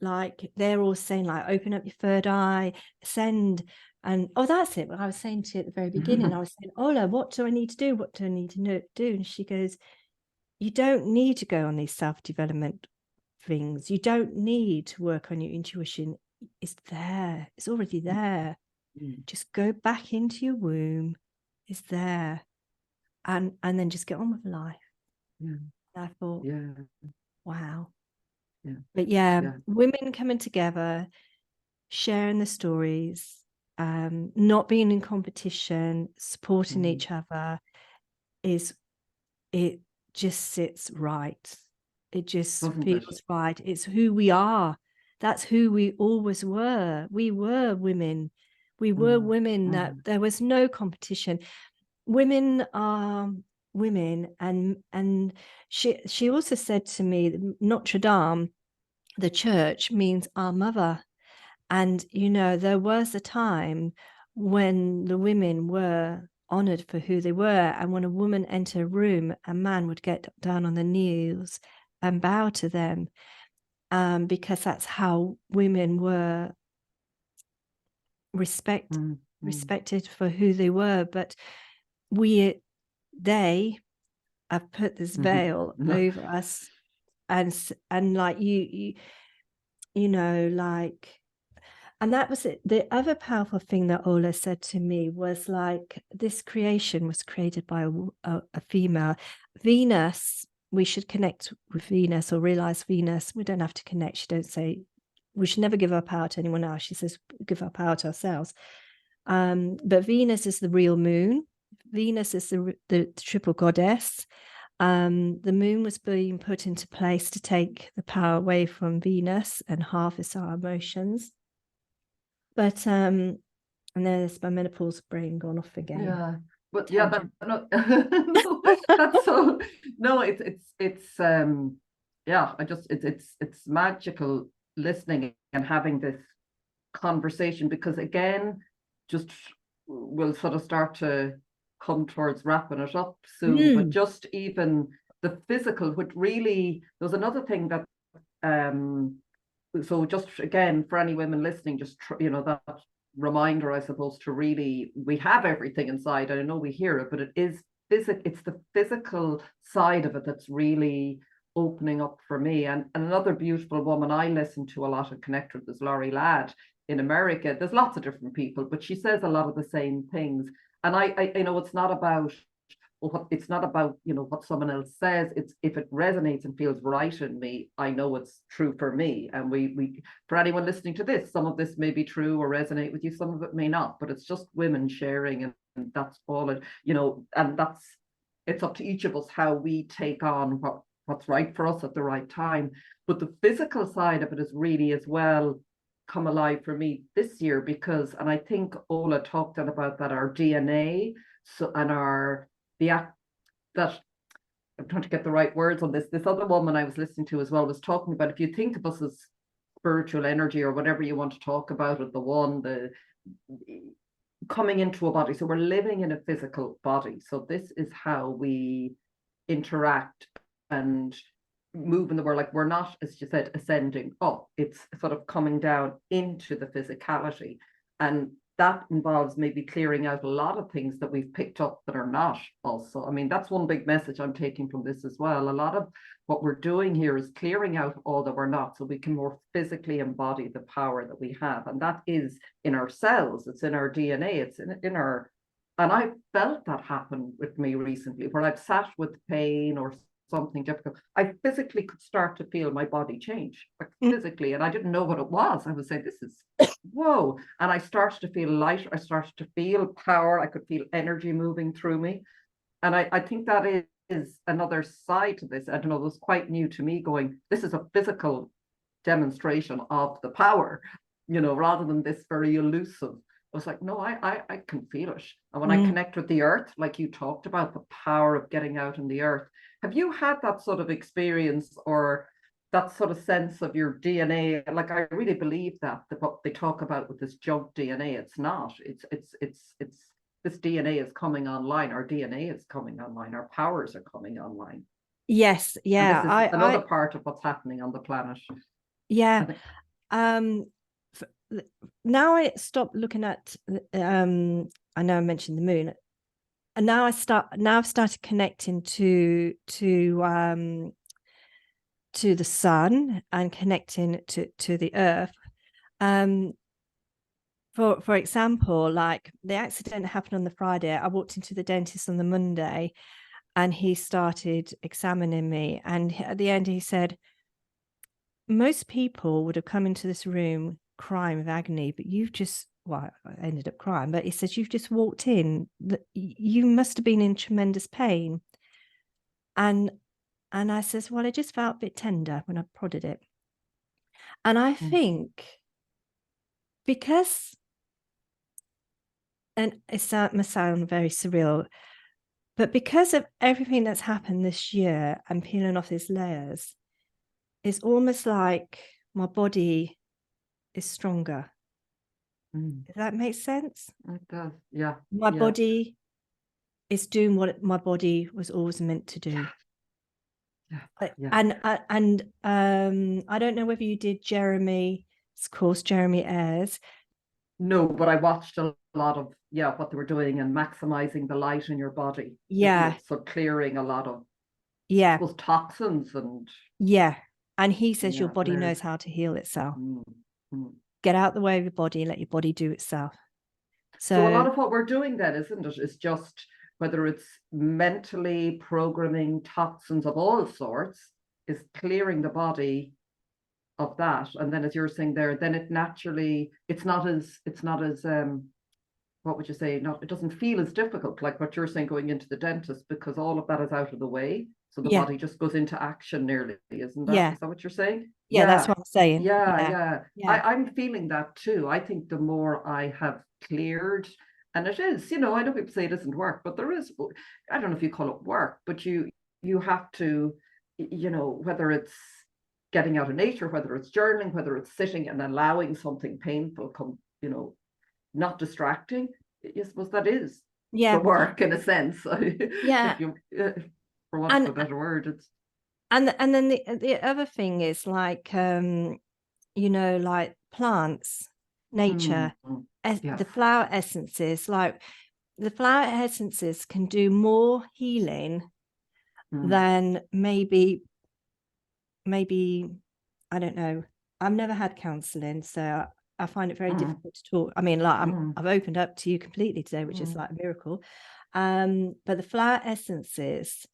like they're all saying, like, open up your third eye, ascend. And that's it. What I was saying to you at the very beginning, I was saying, Ola, what do I need to do? What do I need to do? And she goes, you don't need to go on these self-development things. You don't need to work on your intuition. It's there. It's already there. Just go back into your womb. It's there. And then just get on with life. And I thought, wow. But women coming together, sharing the stories, not being in competition, supporting each other, it just sits right. It just feels right. It's who we are. That's who we always were. We were women. We were women that there was no competition. Women are women. And she also said to me, Notre Dame, the church, means our mother. And, there was a time when the women were honored for who they were. And when a woman entered a room, a man would get down on their knees and bow to them, because that's how women were respected for who they were. But they have put this veil over us, and like like, and that was it. The other powerful thing that Ola said to me was, like, this creation was created by a female. Venus, we should connect with Venus, or realize Venus. We don't have to connect. She don't say we should never give our power to anyone else. She says give our power to ourselves. But Venus is the real moon. Venus is the triple goddess. The moon was being put into place to take the power away from Venus and harvest our emotions. But and there's my menopause brain gone off again. Yeah, but that's so it's it's magical listening and having this conversation, because again, just we'll sort of start to come towards wrapping it up soon. But just even the physical, which really, there's another thing that so just again, for any women listening, just that reminder, I suppose, to really, we have everything inside. I know we hear it, but it is it's the physical side of it that's really opening up for me. And another beautiful woman I listen to a lot and connect with is Laurie Ladd in America. There's lots of different people, but she says a lot of the same things. And I know it's not about, it's not about, you know, what someone else says. It's if it resonates and feels right in me, I know it's true for me. And we for anyone listening to this, some of this may be true or resonate with you, some of it may not, but it's just women sharing, and that's all it, you know, and that's, it's up to each of us how we take on what's right for us at the right time. But the physical side of it is really as well come alive for me this year, because, and I think Ola talked about that, our DNA, so, and our that, I'm trying to get the right words on this. This other woman I was listening to as well was talking about, if you think of us as spiritual energy or whatever you want to talk about it, the coming into a body. So we're living in a physical body. So this is how we interact and move in the world. Like, we're not, as you said, ascending up. It's sort of coming down into the physicality. And that involves maybe clearing out a lot of things that we've picked up that are not also. I mean, that's one big message I'm taking from this as well. A lot of what we're doing here is clearing out all that we're not, so we can more physically embody the power that we have. And that is in our cells, it's in our DNA, it's in our, and I felt that happen with me recently, where I've sat with pain or something difficult, I physically could start to feel my body change, like physically, and I didn't know what it was. I would say, this is whoa. And I started to feel lighter, I started to feel power, I could feel energy moving through me. And I think that is another side to this. I don't know, it was quite new to me, going, this is a physical demonstration of the power, you know, rather than this very elusive. I was like, no, I can feel it. And when I connect with the earth, like you talked about, the power of getting out in the earth. Have you had that sort of experience, or that sort of sense of your DNA? Like, I really believe that what they talk about with this junk DNA, it's not. It's this DNA is coming online. Our DNA is coming online. Our powers are coming online. Yes, yeah. And this is another part of what's happening on the planet. Yeah. Now I stopped looking at, I know I mentioned the moon, and now I've started connecting to the sun and connecting to the earth. For example, like the accident happened on the Friday. I walked into the dentist on the Monday, and he started examining me, and at the end he said, most people would have come into this room crying with agony, but you've just, well, I ended up crying, but he says, you've just walked in, you must have been in tremendous pain. And I says, well, I just felt a bit tender when I prodded it. And I think because, and it must sound very surreal, but because of everything that's happened this year and peeling off these layers, it's almost like my body is stronger. Does that make sense? It does, yeah. My body is doing what my body was always meant to do. And I don't know whether you did Jeremy's course, Jeremy Ayres. No, but I watched a lot of what they were doing and maximizing the light in your body. Yeah. So clearing a lot of those toxins and and he says your body knows how to heal itself. Get out the way of your body and let your body do itself. So a lot of what we're doing then, isn't it, is just, whether it's mentally programming toxins of all sorts, is clearing the body of that. And then, as you're saying there, then it naturally, it's not as what would you say, it doesn't feel as difficult, like what you're saying, going into the dentist, because all of that is out of the way. So the body just goes into action nearly, isn't that? Is that what you're saying? Yeah, that's what I'm saying. Yeah. I'm feeling that too. I think the more I have cleared, and it is, you know, I know people say it doesn't work, but there is, I don't know if you call it work, but you have to, you know, whether it's getting out of nature, whether it's journaling, whether it's sitting and allowing something painful come, you know, not distracting. I suppose that is the work in a sense. If you, for want of a better word, it's. And then the other thing is, like, you know, like plants, nature. Yes. The flower essences, like the flower essences can do more healing than maybe, I don't know. I've never had counseling, so I find it very difficult to talk. I mean, like I've opened up to you completely today, which is like a miracle. But the flower essences,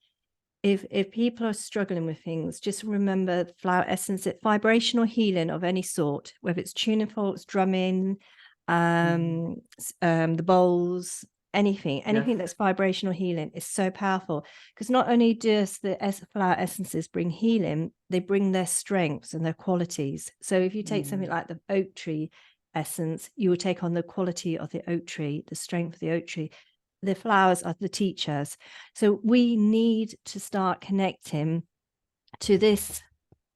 if people are struggling with things, just remember the flower essence, it's vibrational healing of any sort, whether it's tuning forks, drumming, the bowls, anything that's vibrational healing is so powerful, because not only does the flower essences bring healing, they bring their strengths and their qualities. So if you take something like the oak tree essence, you will take on the quality of the oak tree, the strength of the oak tree. The flowers are the teachers. So we need to start connecting to this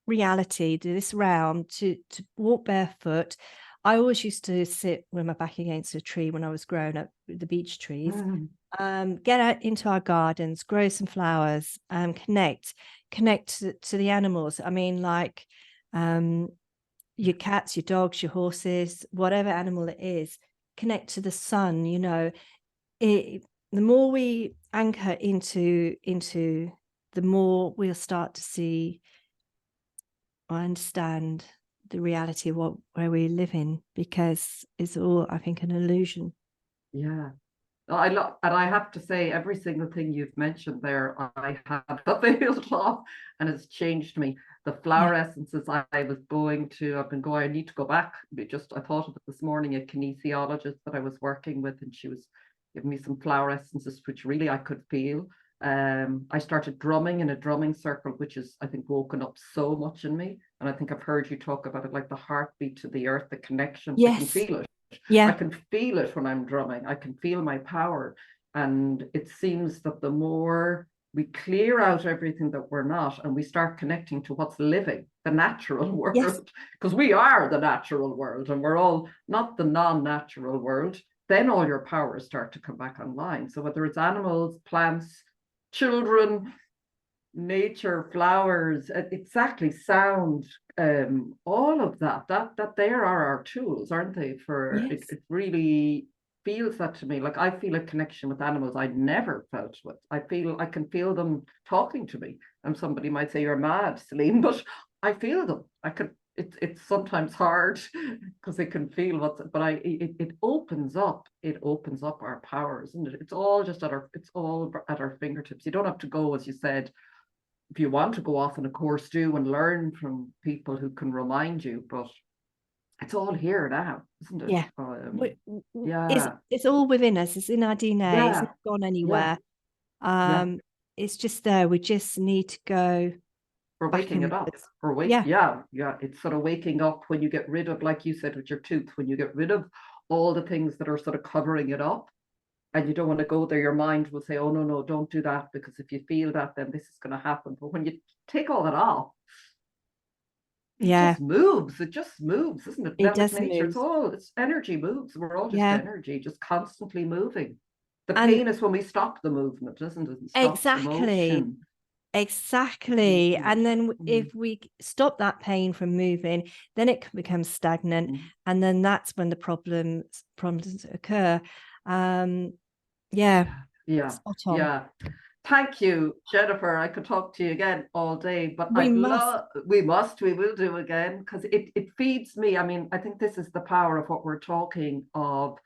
reality, to this realm, to walk barefoot. I always used to sit with my back against a tree when I was growing up, the beech trees. Get out into our gardens, grow some flowers, connect to the animals. I mean, like your cats, your dogs, your horses, whatever animal it is, connect to the sun, you know. The more we anchor into the more we'll start to see or understand the reality of where we live in, because it's all, I think, an illusion. Yeah. And I have to say, every single thing you've mentioned there, I had availed of, and it's changed me. The flower essences I've been going, I need to go back. I thought of it this morning, a kinesiologist that I was working with, and she was giving me some flower essences, which really I could feel. I started drumming in a drumming circle, which is, I think, woken up so much in me. And I think I've heard you talk about it, like the heartbeat to the earth, the connection. I can feel it. Yeah. I can feel it when I'm drumming. I can feel my power. And it seems that the more we clear out everything that we're not, and we start connecting to what's living, the natural world, because we are the natural world and we're all not the non-natural world, then all your powers start to come back online. So whether it's animals, plants, children, nature, flowers, exactly, sound, all of that there are our tools, aren't they? For it really feels that to me. Like I feel a connection with animals I never felt with. I can feel them talking to me, and somebody might say you're mad, Celine, but I feel them. It's sometimes hard because they can feel it opens up our powers, isn't it? It's all at our fingertips. You don't have to go, as you said. If you want to go off on a course, do and learn from people who can remind you, but it's all here now, isn't it? It's all within us. It's in our DNA. It's not gone anywhere. It's just there. We just need to go. We're waking it up. It's sort of waking up when you get rid of, like you said with your tooth, when you get rid of all the things that are sort of covering it up. And you don't want to go there. Your mind will say, oh, no, don't do that, because if you feel that, then this is going to happen. But when you take all that off, it just moves. It just moves, isn't it? It does nature. move. It's energy moves. We're all just energy, just constantly moving. The pain is when we stop the movement, isn't it? Stop the motion. Exactly. And then if we stop that pain from moving, then it can become stagnant. And then that's when the problems occur. Spot on. Thank you, Jenifer. I could talk to you again all day, but we will do again, because it feeds me. I mean, I think this is the power of what we're talking of.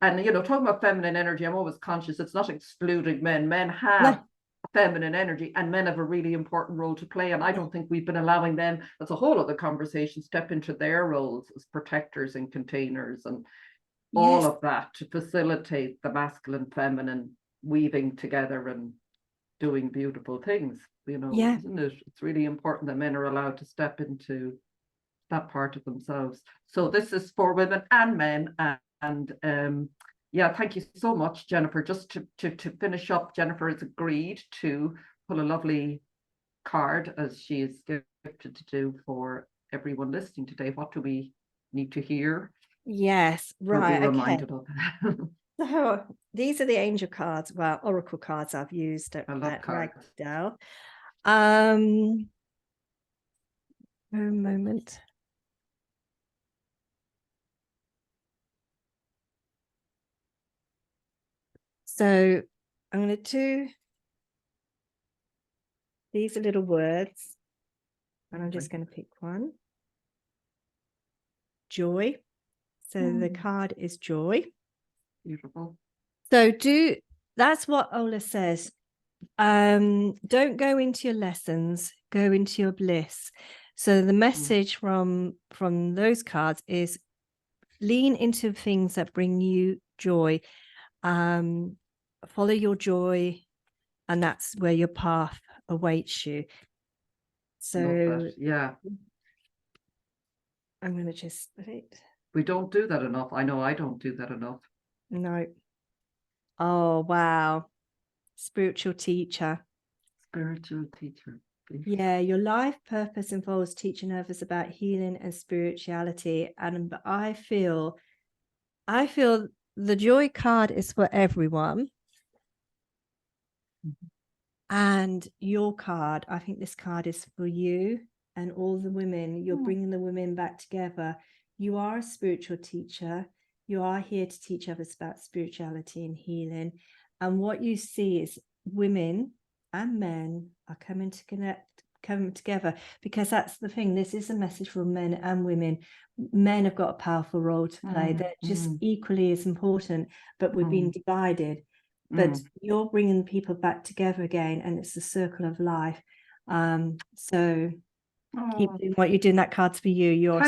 And, talking about feminine energy, I'm always conscious it's not excluding men. Men have feminine energy, and men have a really important role to play. And I don't think we've been allowing them, that's a whole other conversation, step into their roles as protectors and containers and all of that, to facilitate the masculine, feminine weaving together and doing beautiful things, isn't it? It's really important that men are allowed to step into that part of themselves. So this is for women and men. And thank you so much, Jenifer. Just to finish up, Jenifer has agreed to pull a lovely card, as she is gifted to do, for everyone listening today. What do we need to hear? Yes, right. Be reminded of. So these are the angel cards, oracle cards I've used at Ragdale. A moment. So I'm going to do these are little words, and I'm just going to pick one. Joy. So the card is joy. Beautiful. So that's what Ola says. Don't go into your lessons, go into your bliss. So the message from those cards is lean into things that bring you joy. Follow your joy, and that's where your path awaits you. So yeah, I'm going to just wait. We don't do that enough. I know I don't do that enough. No. Oh, wow. Spiritual teacher. Spiritual teacher. Yeah, your life purpose involves teaching others about healing and spirituality. And I feel the joy card is for everyone. And your card, I think this card is for you and all the women. You're bringing the women back together. You are a spiritual teacher. You are here to teach others about spirituality and healing. And what you see is women and men are coming together, because that's the thing. This is a message for men and women. Men have got a powerful role to play. They're just equally as important, but we've been divided. But you're bringing people back together again, and it's the circle of life. So keep doing what you're doing. That card's for you.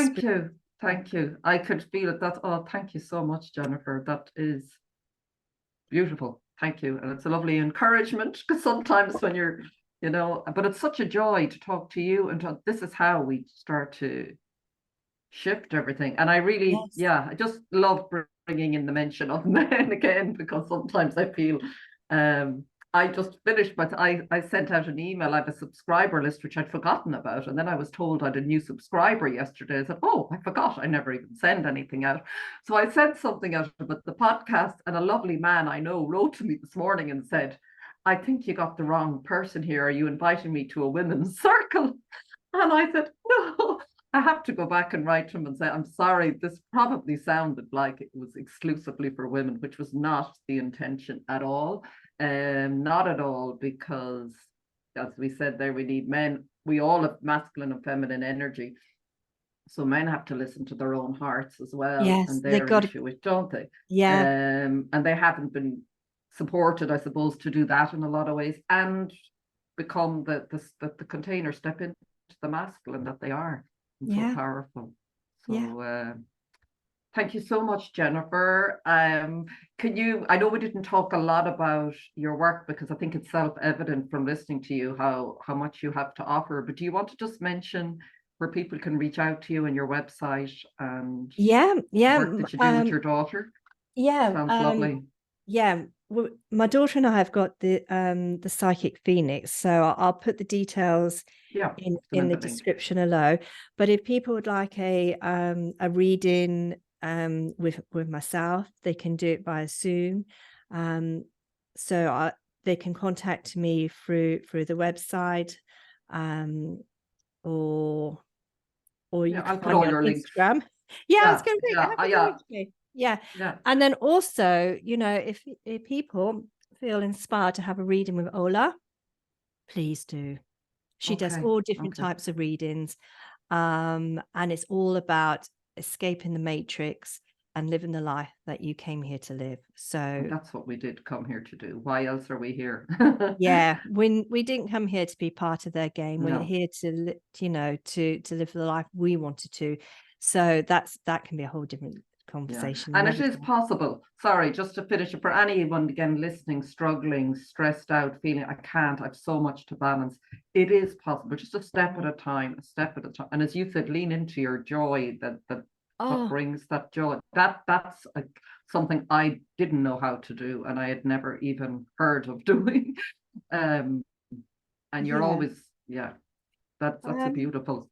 Thank you. I could feel it. Thank you so much, Jenifer. That is beautiful. Thank you. And it's a lovely encouragement, because sometimes when you're, but it's such a joy to talk to you, and this is how we start to shift everything. And I really, I just love bringing in the mention of men again, because sometimes I feel, I just finished, but I sent out an email. I have a subscriber list, which I'd forgotten about. And then I was told I had a new subscriber yesterday. I said, oh, I forgot. I never even send anything out. So I sent something out about the podcast, and a lovely man I know wrote to me this morning and said, I think you got the wrong person here. Are you inviting me to a women's circle? And I said, no. I have to go back and write to him and say, I'm sorry, this probably sounded like it was exclusively for women, which was not the intention at all. Not at all, because as we said there, we need men. We all have masculine and feminine energy. So men have to listen to their own hearts as well. Yes, and their intuition, don't they? Yeah. And they haven't been supported, I suppose, to do that in a lot of ways, and become the container, step into the masculine that they are. So powerful. So thank you so much, Jenifer. Can you, I know we didn't talk a lot about your work, because I think it's self-evident from listening to you how much you have to offer, but do you want to just mention where people can reach out to you and your website and work that you do with your daughter? Sounds lovely. Well, my daughter and I have got the Psychic Phoenix, so I'll put the details in the description below. But if people would like a reading with myself, they can do it via Zoom. So they can contact me through the website, or you can find me on Instagram. I was going to say, and then also, if people feel inspired to have a reading with Ola, please do. She does all different types of readings, and it's all about escaping the matrix and living the life that you came here to live. So and that's what we did come here to do. Why else are we here? when we didn't come here to be part of their game. We're here to to live the life we wanted to. So that can be a whole different conversation. And it is possible. Sorry, just to finish it, for anyone again listening, struggling, stressed out, feeling I have so much to balance. It is possible, just a step at a time. And as you said, lean into your joy, that what brings that joy. That's something I didn't know how to do, and I had never even heard of doing. And you're always that's a beautiful.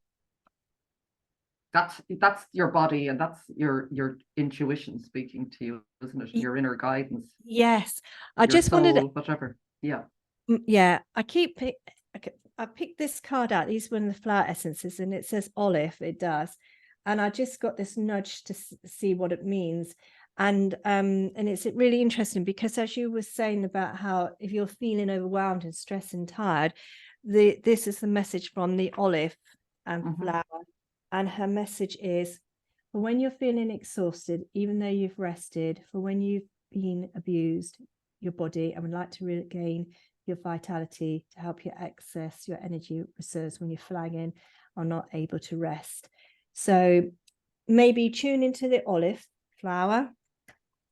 That's your body, and that's your intuition speaking to you, isn't it? Your inner guidance. Yes, I just wanted whatever. I picked this card out. These were the flower essences, and it says olive. It does, and I just got this nudge to see what it means. And it's really interesting because as you were saying about how if you're feeling overwhelmed and stressed and tired, this is the message from the olive and flower. And her message is, for when you're feeling exhausted, even though you've rested, for when you've been abused, your body, and would like to regain your vitality to help you access your energy reserves when you're flagging or not able to rest. So maybe tune into the olive flower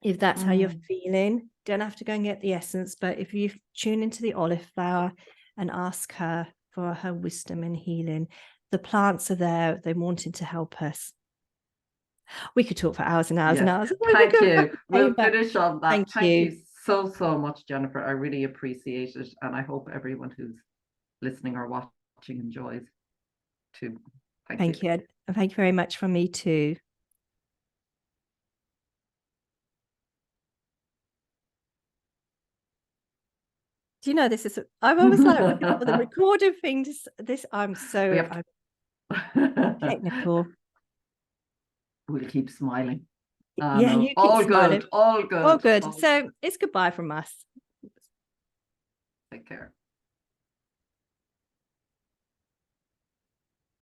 if that's how you're feeling. Don't have to go and get the essence, but if you tune into the olive flower and ask her for her wisdom and healing, the plants are there, they're wanting to help us. We could talk for hours and hours and hours. Thank you. We'll finish on that. Thank you so much, Jenifer. I really appreciate it. And I hope everyone who's listening or watching enjoys too. Thank you. And thank you very much from me too. Do you know this is? I'm always like for the recorded thing. This I'm so technical. We'll keep smiling. Yeah, you keep all smiling. Good. All good. All good. So it's goodbye from us. Take care.